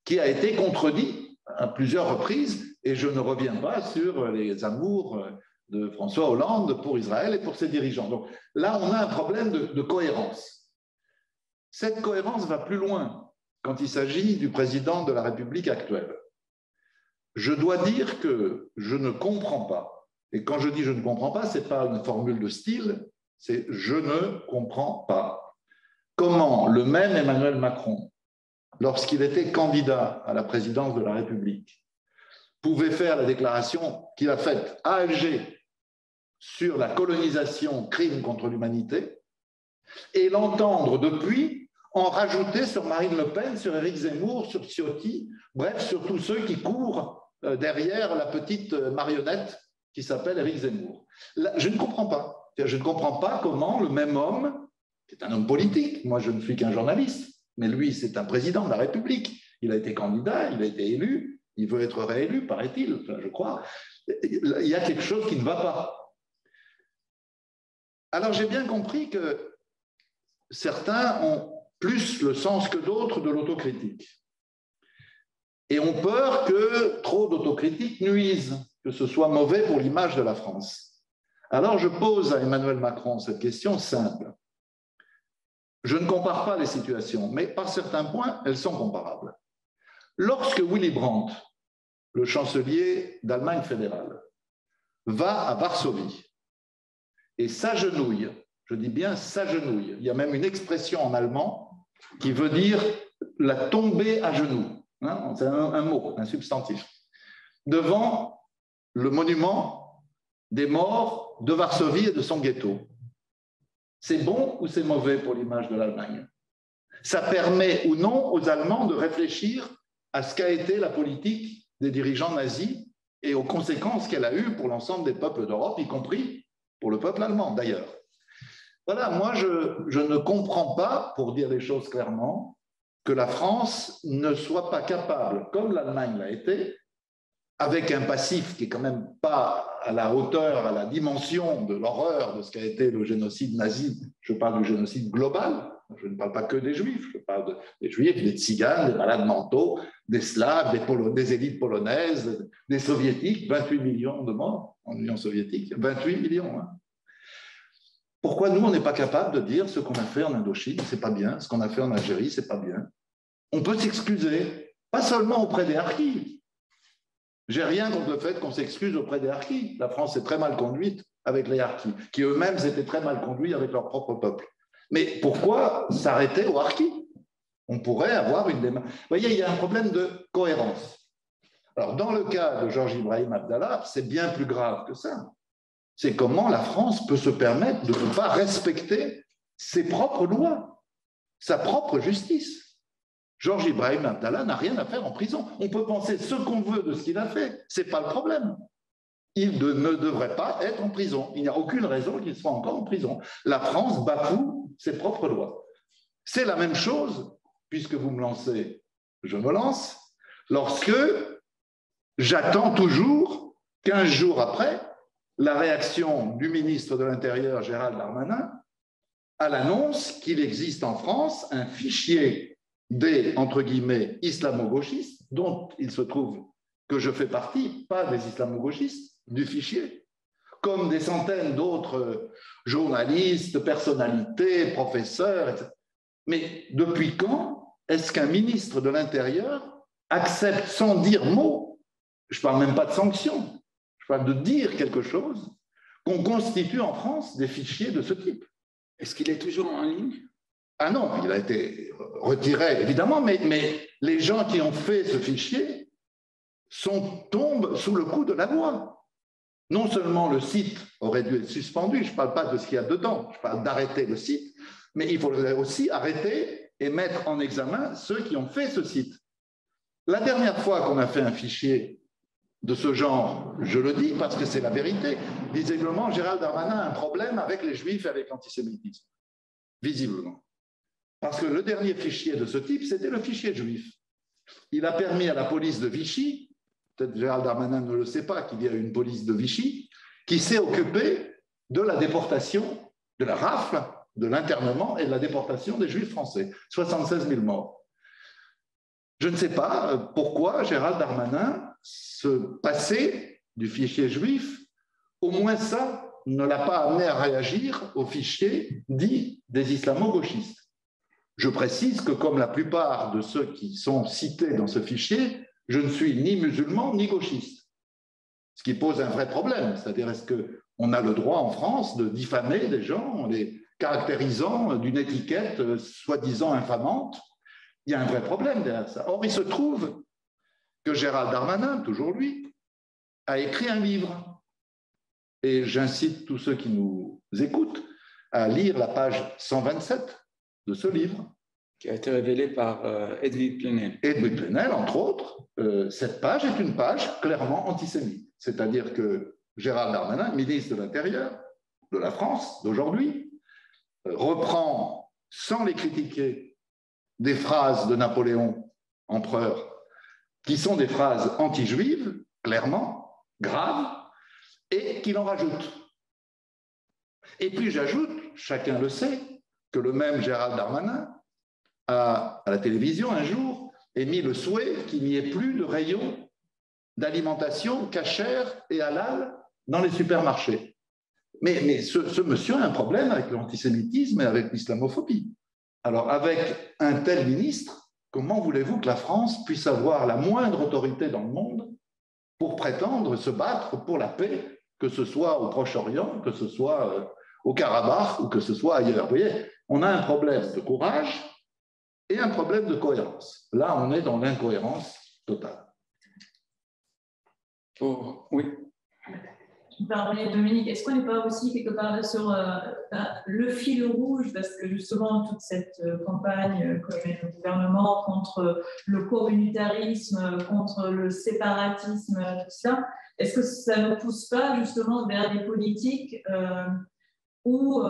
qui a été contredit à plusieurs reprises, et je ne reviens pas sur les amours de François Hollande pour Israël et pour ses dirigeants. Donc là, on a un problème de cohérence. Cette cohérence va plus loin quand il s'agit du président de la République actuelle. Je dois dire que je ne comprends pas. Et quand je dis je ne comprends pas, ce n'est pas une formule de style, c'est je ne comprends pas. Comment le même Emmanuel Macron, lorsqu'il était candidat à la présidence de la République, pouvait faire la déclaration qu'il a faite à Alger sur la colonisation, crime contre l'humanité, et l'entendre depuis en rajouter sur Marine Le Pen, sur Éric Zemmour, sur Ciotti, bref, sur tous ceux qui courent derrière la petite marionnette qui s'appelle Éric Zemmour. Là, je ne comprends pas. Je ne comprends pas comment le même homme, c'est un homme politique, moi je ne suis qu'un journaliste, mais lui c'est un président de la République, il a été candidat, il a été élu, il veut être réélu, paraît-il, enfin, je crois. Il y a quelque chose qui ne va pas. Alors j'ai bien compris que certains ont plus le sens que d'autres de l'autocritique et ont peur que trop d'autocritique nuise, que ce soit mauvais pour l'image de la France. Alors je pose à Emmanuel Macron cette question simple. Je ne compare pas les situations, mais par certains points, elles sont comparables. Lorsque Willy Brandt, le chancelier d'Allemagne fédérale, va à Varsovie et s'agenouille, je dis bien s'agenouille, il y a même une expression en allemand qui veut dire la tomber à genoux, hein, c'est un mot, un substantif, devant le monument des morts de Varsovie et de son ghetto. C'est bon ou c'est mauvais pour l'image de l'Allemagne? Ça permet ou non aux Allemands de réfléchir à ce qu'a été la politique des dirigeants nazis et aux conséquences qu'elle a eues pour l'ensemble des peuples d'Europe, y compris pour le peuple allemand d'ailleurs. Voilà, moi je ne comprends pas, pour dire les choses clairement, que la France ne soit pas capable, comme l'Allemagne l'a été, avec un passif qui n'est quand même pas à la hauteur, à la dimension de l'horreur de ce qu'a été le génocide nazi. Je parle du génocide global, je ne parle pas que des Juifs, je parle des Juifs, des Tziganes, des malades mentaux, des Slaves, des élites polonaises, des Soviétiques, 28 millions de morts en Union soviétique, 28 millions. Hein. Pourquoi nous, on n'est pas capable de dire ce qu'on a fait en Indochine, c'est pas bien, ce qu'on a fait en Algérie, c'est pas bien? On peut s'excuser, pas seulement auprès des harkis. J'ai rien contre le fait qu'on s'excuse auprès des harkis. La France est très mal conduite avec les harkis, qui eux-mêmes étaient très mal conduits avec leur propre peuple. Mais pourquoi s'arrêter aux harkis? On pourrait avoir une démarche. Vous voyez, il y a un problème de cohérence. Alors, dans le cas de Georges Ibrahim Abdallah, c'est bien plus grave que ça. C'est comment la France peut se permettre de ne pas respecter ses propres lois, sa propre justice. Georges Ibrahim Abdallah n'a rien à faire en prison. On peut penser ce qu'on veut de ce qu'il a fait, ce n'est pas le problème. Il ne devrait pas être en prison. Il n'y a aucune raison qu'il soit encore en prison. La France bafoue ses propres lois. C'est la même chose, puisque vous me lancez, je me lance, lorsque j'attends toujours, 15 jours après, la réaction du ministre de l'Intérieur, Gérald Darmanin, à l'annonce qu'il existe en France un fichier des, entre guillemets, islamo-gauchistes, dont il se trouve que je fais partie, pas des islamo-gauchistes, du fichier, comme des centaines d'autres journalistes, personnalités, professeurs, etc. Mais depuis quand est-ce qu'un ministre de l'Intérieur accepte sans dire mot, je ne parle même pas de sanctions, je parle de dire quelque chose, qu'on constitue en France des fichiers de ce type? Est-ce qu'il est toujours en ligne? Ah non, il a été retiré, évidemment, mais les gens qui ont fait ce fichier tombent sous le coup de la loi. Non seulement le site aurait dû être suspendu, je ne parle pas de ce qu'il y a dedans, je parle d'arrêter le site, mais il faudrait aussi arrêter et mettre en examen ceux qui ont fait ce site. La dernière fois qu'on a fait un fichier de ce genre, je le dis parce que c'est la vérité, visiblement, Gérald Darmanin a un problème avec les Juifs et avec l'antisémitisme, visiblement. Parce que le dernier fichier de ce type, c'était le fichier juif. Il a permis à la police de Vichy, peut-être Gérald Darmanin ne le sait pas qu'il y a une police de Vichy, qui s'est occupée de la déportation, de la rafle, de l'internement et de la déportation des Juifs français. 76 000 morts. Je ne sais pas pourquoi Gérald Darmanin se passait du fichier juif. Au moins ça ne l'a pas amené à réagir au fichier dit des islamo-gauchistes. Je précise que comme la plupart de ceux qui sont cités dans ce fichier, je ne suis ni musulman ni gauchiste. Ce qui pose un vrai problème, c'est-à-dire est-ce qu'on a le droit en France de diffamer des gens en les caractérisant d'une étiquette soi-disant infamante? Il y a un vrai problème derrière ça. Or, il se trouve que Gérald Darmanin, toujours lui, a écrit un livre. Et j'incite tous ceux qui nous écoutent à lire la page 127 de ce livre. Qui a été révélé par Edwige Plenel. Edwige Plenel, entre autres. Cette page est une page clairement antisémite. C'est-à-dire que Gérald Darmanin, ministre de l'Intérieur de la France d'aujourd'hui, reprend, sans les critiquer, des phrases de Napoléon, empereur, qui sont des phrases anti-juives, clairement, graves, et qu'il en rajoute. Et puis j'ajoute, chacun le sait, que le même Gérald Darmanin a, à la télévision un jour, émis le souhait qu'il n'y ait plus de rayons d'alimentation cachère et halal dans les supermarchés. Mais ce monsieur a un problème avec l'antisémitisme et avec l'islamophobie. Alors, avec un tel ministre, comment voulez-vous que la France puisse avoir la moindre autorité dans le monde pour prétendre se battre pour la paix, que ce soit au Proche-Orient, que ce soit au Karabakh ou que ce soit ailleurs. Vous voyez, on a un problème de courage et un problème de cohérence. Là, on est dans l'incohérence totale. Oh, oui. Pardonnez, Dominique, est-ce qu'on n'est pas aussi quelque part sur le fil rouge, parce que justement toute cette campagne que mène le gouvernement contre le communautarisme, contre le séparatisme, tout ça, est-ce que ça ne pousse pas justement vers des politiques où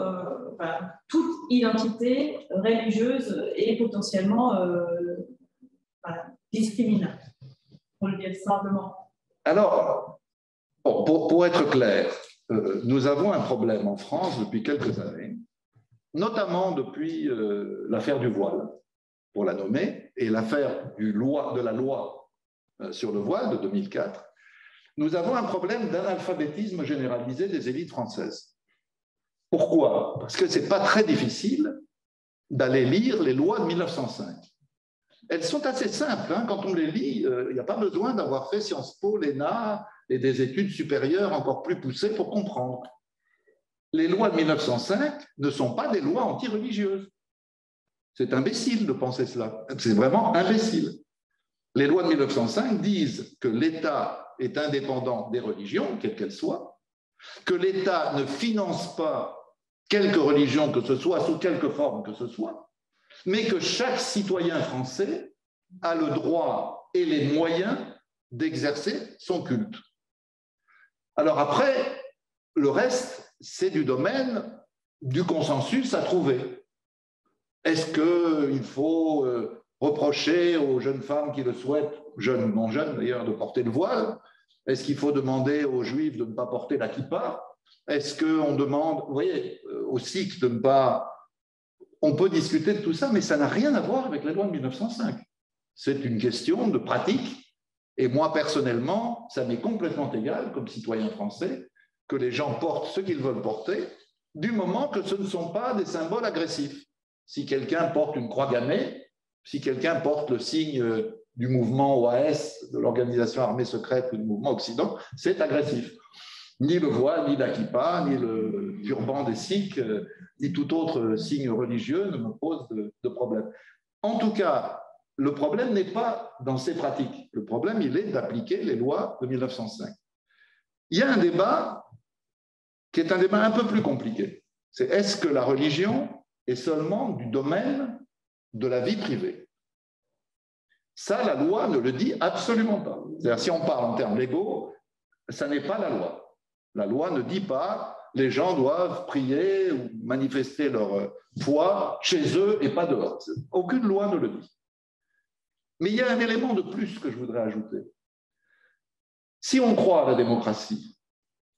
toute identité religieuse est potentiellement discriminante, pour le dire simplement? Alors, pour être clair, nous avons un problème en France depuis quelques années, notamment depuis l'affaire du voile, pour la nommer, et l'affaire de la loi sur le voile de 2004. Nous avons un problème d'analphabétisme généralisé des élites françaises. Pourquoi? Parce que ce n'est pas très difficile d'aller lire les lois de 1905. Elles sont assez simples, hein. Quand on les lit, il n'y a pas besoin d'avoir fait Sciences Po, l'ENA et des études supérieures encore plus poussées pour comprendre. Les lois de 1905 ne sont pas des lois anti-religieuses. C'est imbécile de penser cela. C'est vraiment imbécile. Les lois de 1905 disent que l'État est indépendant des religions, quelles qu'elles soient, que l'État ne finance pas quelque religion que ce soit, sous quelque forme que ce soit, mais que chaque citoyen français a le droit et les moyens d'exercer son culte. Alors après, le reste, c'est du domaine du consensus à trouver. Est-ce qu'il faut reprocher aux jeunes femmes qui le souhaitent, jeunes ou non jeunes d'ailleurs, de porter le voile? Est-ce qu'il faut demander aux juifs de ne pas porter la kippa? Est-ce qu'on demande, vous voyez, aux sikhs de ne pas... On peut discuter de tout ça, mais ça n'a rien à voir avec la loi de 1905. C'est une question de pratique. Et moi, personnellement, ça m'est complètement égal, comme citoyen français, que les gens portent ce qu'ils veulent porter, du moment que ce ne sont pas des symboles agressifs. Si quelqu'un porte une croix gammée, si quelqu'un porte le signe du mouvement OAS, de l'Organisation Armée Secrète ou du mouvement Occident, c'est agressif. Ni le voile, ni la kippa, ni le turban des sikhs, ni tout autre signe religieux ne me pose de problème. En tout cas, le problème n'est pas dans ces pratiques. Le problème, il est d'appliquer les lois de 1905. Il y a un débat qui est un débat un peu plus compliqué. C'est est-ce que la religion est seulement du domaine de la vie privée? Ça, la loi ne le dit absolument pas. C'est-à-dire, si on parle en termes légaux, ça n'est pas la loi. La loi ne dit pas les gens doivent prier ou manifester leur foi chez eux et pas dehors. Aucune loi ne le dit. Mais il y a un élément de plus que je voudrais ajouter. Si on croit à la démocratie,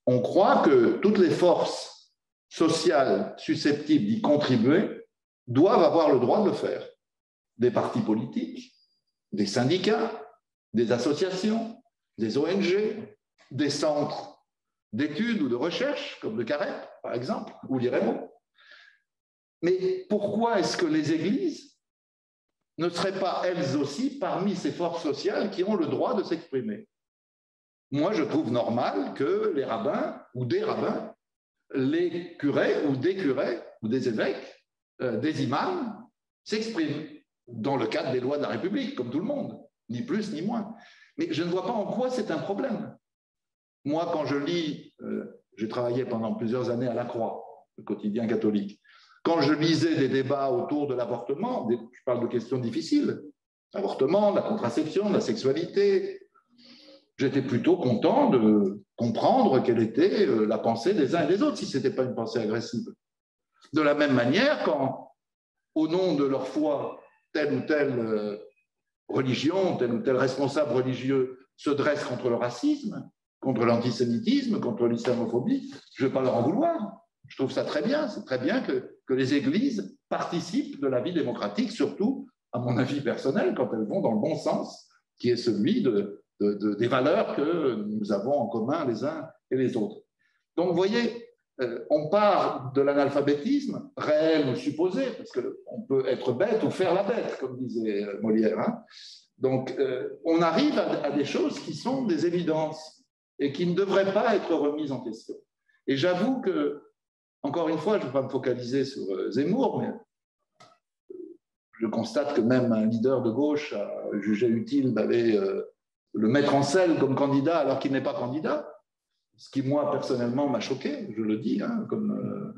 on croit que toutes les forces sociales susceptibles d'y contribuer doivent avoir le droit de le faire. Des partis politiques, des syndicats, des associations, des ONG, des centres d'études ou de recherche, comme le CAREP, par exemple, ou l'IREMO. Mais pourquoi est-ce que les églises ne seraient pas, elles aussi, parmi ces forces sociales qui ont le droit de s'exprimer? Moi, je trouve normal que les rabbins, ou des rabbins, les curés, ou des évêques, des imams, s'expriment dans le cadre des lois de la République, comme tout le monde, ni plus ni moins. Mais je ne vois pas en quoi c'est un problème. Moi, quand je lis, j'ai travaillé pendant plusieurs années à La Croix, le quotidien catholique. Quand je lisais des débats autour de l'avortement, je parle de questions difficiles, l'avortement, la contraception, la sexualité, j'étais plutôt content de comprendre quelle était la pensée des uns et des autres, si ce n'était pas une pensée agressive. De la même manière, quand, au nom de leur foi, telle ou telle religion, tel ou tel responsable religieux se dresse contre le racisme, contre l'antisémitisme, contre l'islamophobie, je ne vais pas leur en vouloir. Je trouve ça très bien. C'est très bien que les églises participent de la vie démocratique, surtout, à mon avis personnel, quand elles vont dans le bon sens, qui est celui des valeurs que nous avons en commun les uns et les autres. Donc, vous voyez, on part de l'analphabétisme, réel ou supposé, parce qu'on peut être bête ou faire la bête, comme disait Molière, hein. Donc, on arrive à des choses qui sont des évidences et qui ne devraient pas être remises en question. Et j'avoue que, encore une fois, je ne vais pas me focaliser sur Zemmour, mais je constate que même un leader de gauche a jugé utile d'aller le mettre en selle comme candidat alors qu'il n'est pas candidat. Ce qui, moi, personnellement, m'a choqué, je le dis, hein, comme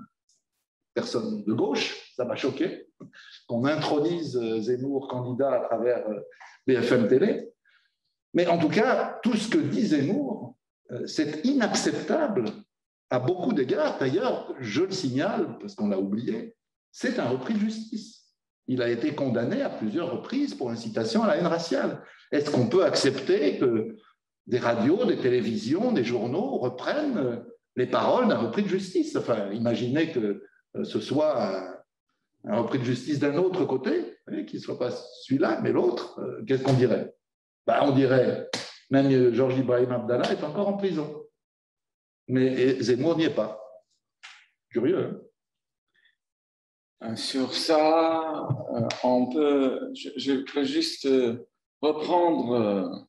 personne de gauche, ça m'a choqué, qu'on intronise Zemmour candidat à travers BFM TV. Mais en tout cas, tout ce que dit Zemmour, c'est inacceptable à beaucoup d'égards. D'ailleurs, je le signale, parce qu'on l'a oublié, c'est un repris de justice. Il a été condamné à plusieurs reprises pour incitation à la haine raciale. Est-ce qu'on peut accepter que des radios, des télévisions, des journaux reprennent les paroles d'un repris de justice? Enfin, imaginez que ce soit un repris de justice d'un autre côté, qu'il ne soit pas celui-là, mais l'autre, qu'est-ce qu'on dirait? On dirait, même Georges Ibrahim Abdallah est encore en prison. Mais Zemmour n'y est pas. Curieux, hein? Sur ça, je peux juste reprendre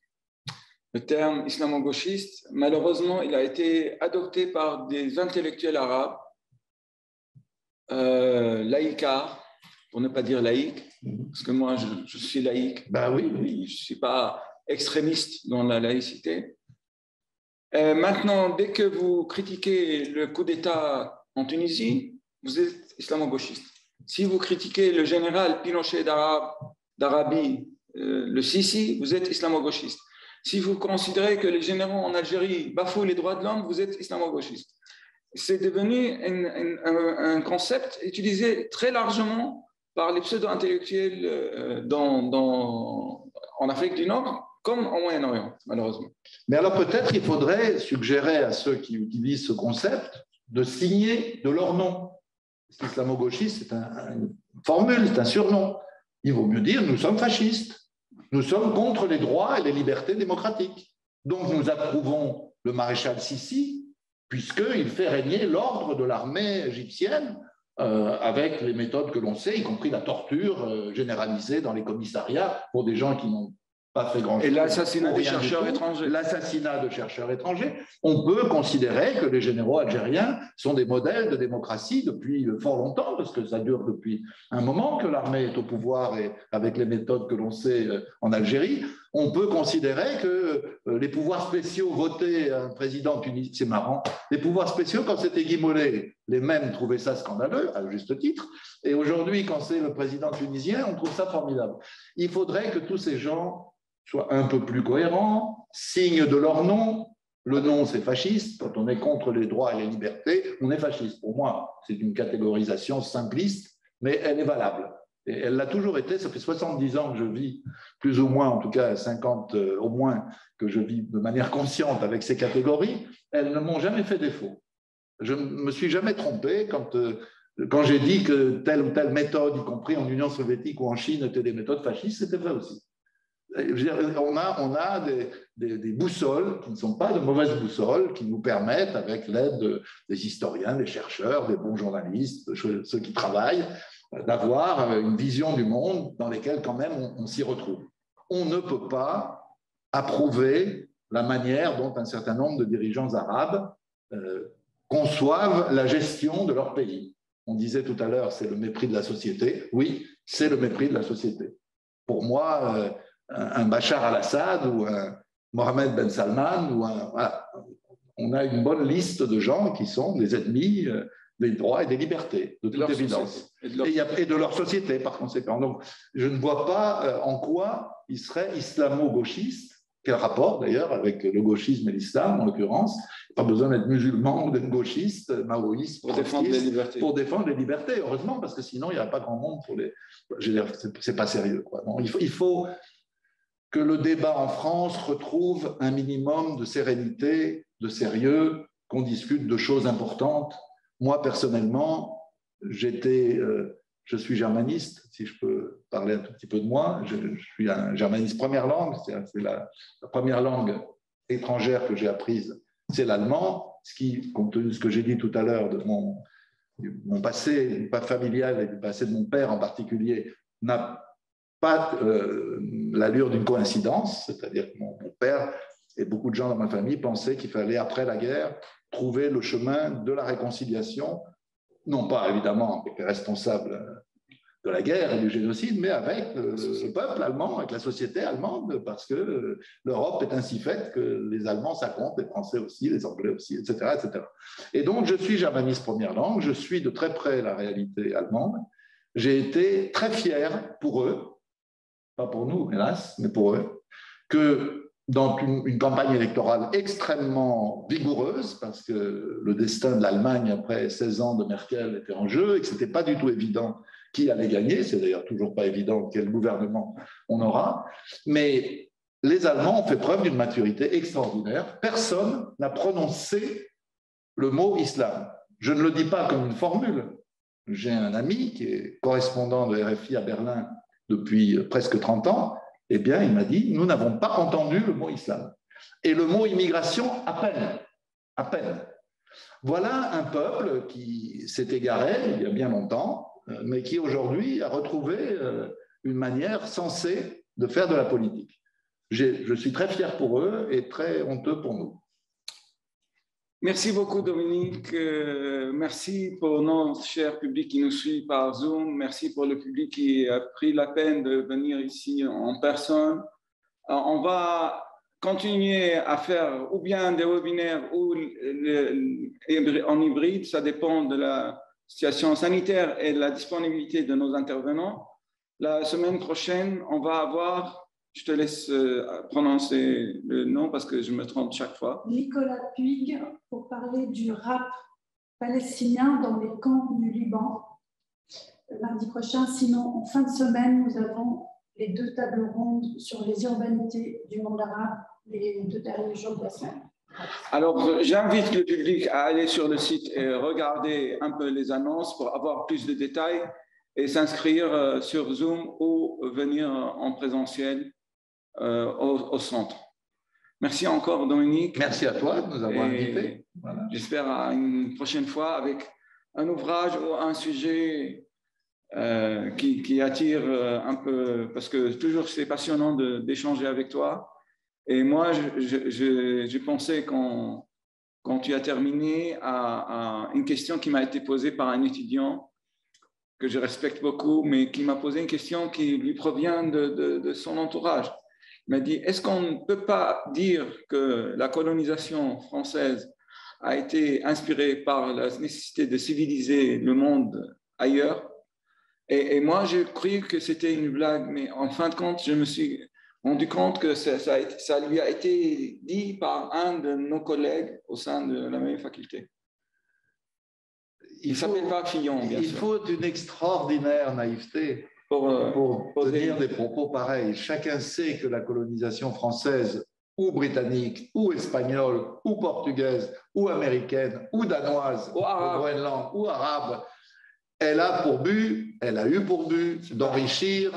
le terme islamo-gauchiste. Malheureusement, il a été adopté par des intellectuels arabes, laïcards, pour ne pas dire laïque, parce que moi, je suis laïque. Oui. Je ne suis pas extrémiste dans la laïcité. Maintenant, dès que vous critiquez le coup d'État en Tunisie, vous êtes islamo-gauchiste. Si vous critiquez le général Pinochet d'Arabie, le Sisi, vous êtes islamo-gauchiste. Si vous considérez que les généraux en Algérie bafouent les droits de l'homme, vous êtes islamo-gauchiste. C'est devenu un concept utilisé très largement par les pseudo-intellectuels en Afrique du Nord, comme au Moyen-Orient, malheureusement. Mais alors peut-être il faudrait suggérer à ceux qui utilisent ce concept de signer de leur nom. L'islamo-gauchiste, c'est une formule, c'est un surnom. Il vaut mieux dire nous sommes fascistes. Nous sommes contre les droits et les libertés démocratiques. Donc nous approuvons le maréchal Sissi, puisqu'il fait régner l'ordre de l'armée égyptienne avec les méthodes que l'on sait, y compris la torture généralisée dans les commissariats pour des gens qui n'ont pas fait grand-chose. Et l'assassinat des chercheurs étrangers. L'assassinat de chercheurs étrangers. On peut considérer que les généraux algériens sont des modèles de démocratie depuis fort longtemps, parce que ça dure depuis un moment que l'armée est au pouvoir et avec les méthodes que l'on sait en Algérie. On peut considérer que les pouvoirs spéciaux votés à un président tunisien, c'est marrant, les pouvoirs spéciaux, quand c'était Guy Mollet, les mêmes trouvaient ça scandaleux, à juste titre, et aujourd'hui, quand c'est le président tunisien, on trouve ça formidable. Il faudrait que tous ces gens soient un peu plus cohérents, signent de leur nom. Le nom, c'est fasciste. Quand on est contre les droits et les libertés, on est fasciste. Pour moi, c'est une catégorisation simpliste, mais elle est valable. Et elle l'a toujours été. Ça fait 70 ans que je vis, plus ou moins, en tout cas 50 au moins, que je vis de manière consciente avec ces catégories. Elles ne m'ont jamais fait défaut. Je ne me suis jamais trompé quand j'ai dit que telle ou telle méthode, y compris en Union soviétique ou en Chine, étaient des méthodes fascistes, c'était vrai aussi. Je veux dire, on a des boussoles qui ne sont pas de mauvaises boussoles, qui nous permettent, avec l'aide des historiens, des chercheurs, des bons journalistes, ceux qui travaillent, d'avoir une vision du monde dans laquelle quand même on s'y retrouve. On ne peut pas approuver la manière dont un certain nombre de dirigeants arabes conçoivent la gestion de leur pays. On disait tout à l'heure, c'est le mépris de la société. Oui, c'est le mépris de la société. Pour moi, un Bachar al-Assad ou un Mohamed Ben Salman, voilà. On a une bonne liste de gens qui sont des ennemis des droits et des libertés, de toute évidence. Et de leur société, par conséquent. Donc, je ne vois pas en quoi il serait islamo-gauchiste. Quel rapport, d'ailleurs, avec le gauchisme et l'islam, en l'occurrence. Pas besoin d'être musulman ou d'être gauchiste, maoïste, pour défendre les libertés. Pour défendre les libertés, heureusement, parce que sinon, il n'y a pas grand monde pour les... Je veux dire, c'est pas sérieux, quoi. Non, il faut que le débat en France retrouve un minimum de sérénité, de sérieux, qu'on discute de choses importantes. Moi, personnellement, je suis germaniste, si je peux parler un tout petit peu de moi. Je suis un germaniste première langue, c'est la première langue étrangère que j'ai apprise, c'est l'allemand, ce qui, compte tenu de ce que j'ai dit tout à l'heure de mon passé, pas familial et du passé de mon père en particulier, n'a pas l'allure d'une coïncidence, c'est-à-dire que mon père et beaucoup de gens dans ma famille pensaient qu'il fallait, après la guerre, trouver le chemin de la réconciliation, non pas évidemment avec les responsables de la guerre et du génocide, mais avec le peuple allemand, avec la société allemande, parce que l'Europe est ainsi faite que les Allemands, ça compte, les Français aussi, les Anglais aussi, etc., etc. Et donc, je suis germaniste première langue, je suis de très près la réalité allemande. J'ai été très fier pour eux, pas pour nous, hélas, mais pour eux, que dans une campagne électorale extrêmement vigoureuse, parce que le destin de l'Allemagne après 16 ans de Merkel était en jeu et que ce n'était pas du tout évident qui allait gagner, c'est d'ailleurs toujours pas évident quel gouvernement on aura, mais les Allemands ont fait preuve d'une maturité extraordinaire. Personne n'a prononcé le mot islam. Je ne le dis pas comme une formule. J'ai un ami qui est correspondant de RFI à Berlin depuis presque 30 ans, eh bien, il m'a dit, nous n'avons pas entendu le mot islam. Et le mot immigration, à peine. À peine. Voilà un peuple qui s'est égaré il y a bien longtemps, mais qui aujourd'hui a retrouvé une manière sensée de faire de la politique. Je suis très fier pour eux et très honteux pour nous. Merci beaucoup, Dominique. Merci pour notre cher public qui nous suit par Zoom. Merci pour le public qui a pris la peine de venir ici en personne. On va continuer à faire ou bien des webinaires ou en hybride. Ça dépend de la situation sanitaire et de la disponibilité de nos intervenants. La semaine prochaine, on va avoir... Je te laisse prononcer le nom parce que je me trompe chaque fois. Nicolas Puig, pour parler du rap palestinien dans les camps du Liban, mardi prochain. Sinon, en fin de semaine, nous avons les 2 tables rondes sur les urbanités du monde arabe, les 2 derniers jours de la semaine. Alors, j'invite le public à aller sur le site et regarder un peu les annonces pour avoir plus de détails et s'inscrire sur Zoom ou venir en présentiel. Au centre. Merci encore, Dominique. Merci à toi de nous avoir invités. Voilà. J'espère à une prochaine fois avec un ouvrage ou un sujet qui attire un peu, parce que toujours c'est passionnant d'échanger avec toi. Et moi, j'ai pensé quand tu as terminé à une question qui m'a été posée par un étudiant que je respecte beaucoup, mais qui m'a posé une question qui lui provient de son entourage. Il m'a dit, est-ce qu'on ne peut pas dire que la colonisation française a été inspirée par la nécessité de civiliser le monde ailleurs? Et moi, j'ai cru que c'était une blague, mais en fin de compte, je me suis rendu compte que ça lui a été dit par un de nos collègues au sein de la même faculté. Il s'appelle pas Fillon, bien sûr. Il faut une extraordinaire naïveté pour tenir des propos pareils. Chacun sait que la colonisation française ou britannique, ou espagnole, ou portugaise, ou américaine, ou danoise, ou au Groenland, ou arabe, elle a eu pour but d'enrichir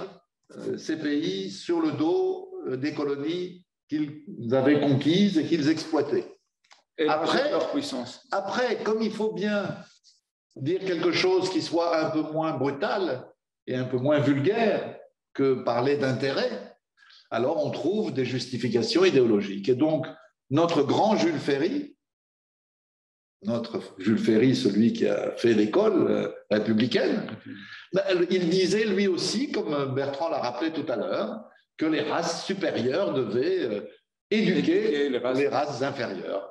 ces pays sur le dos des colonies qu'ils avaient conquises et qu'ils exploitaient. Et leur puissance. Après, comme il faut bien dire quelque chose qui soit un peu moins brutal et un peu moins vulgaire que parler d'intérêt, alors on trouve des justifications idéologiques. Et donc, notre grand Jules Ferry, celui qui a fait l'école républicaine, il disait lui aussi, comme Bertrand l'a rappelé tout à l'heure, que les races supérieures devaient éduquer les races inférieures.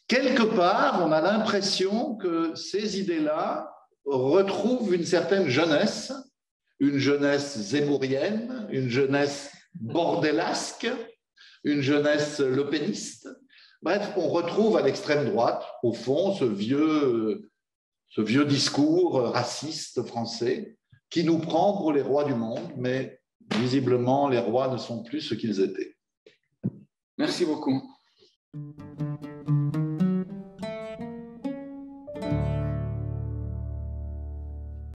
Quelque part, on a l'impression que ces idées-là retrouvent une certaine jeunesse, une jeunesse zémourienne, une jeunesse bordelasque, une jeunesse lepéniste. Bref, on retrouve à l'extrême droite, au fond, ce vieux discours raciste français qui nous prend pour les rois du monde, mais visiblement, les rois ne sont plus ce qu'ils étaient. Merci beaucoup.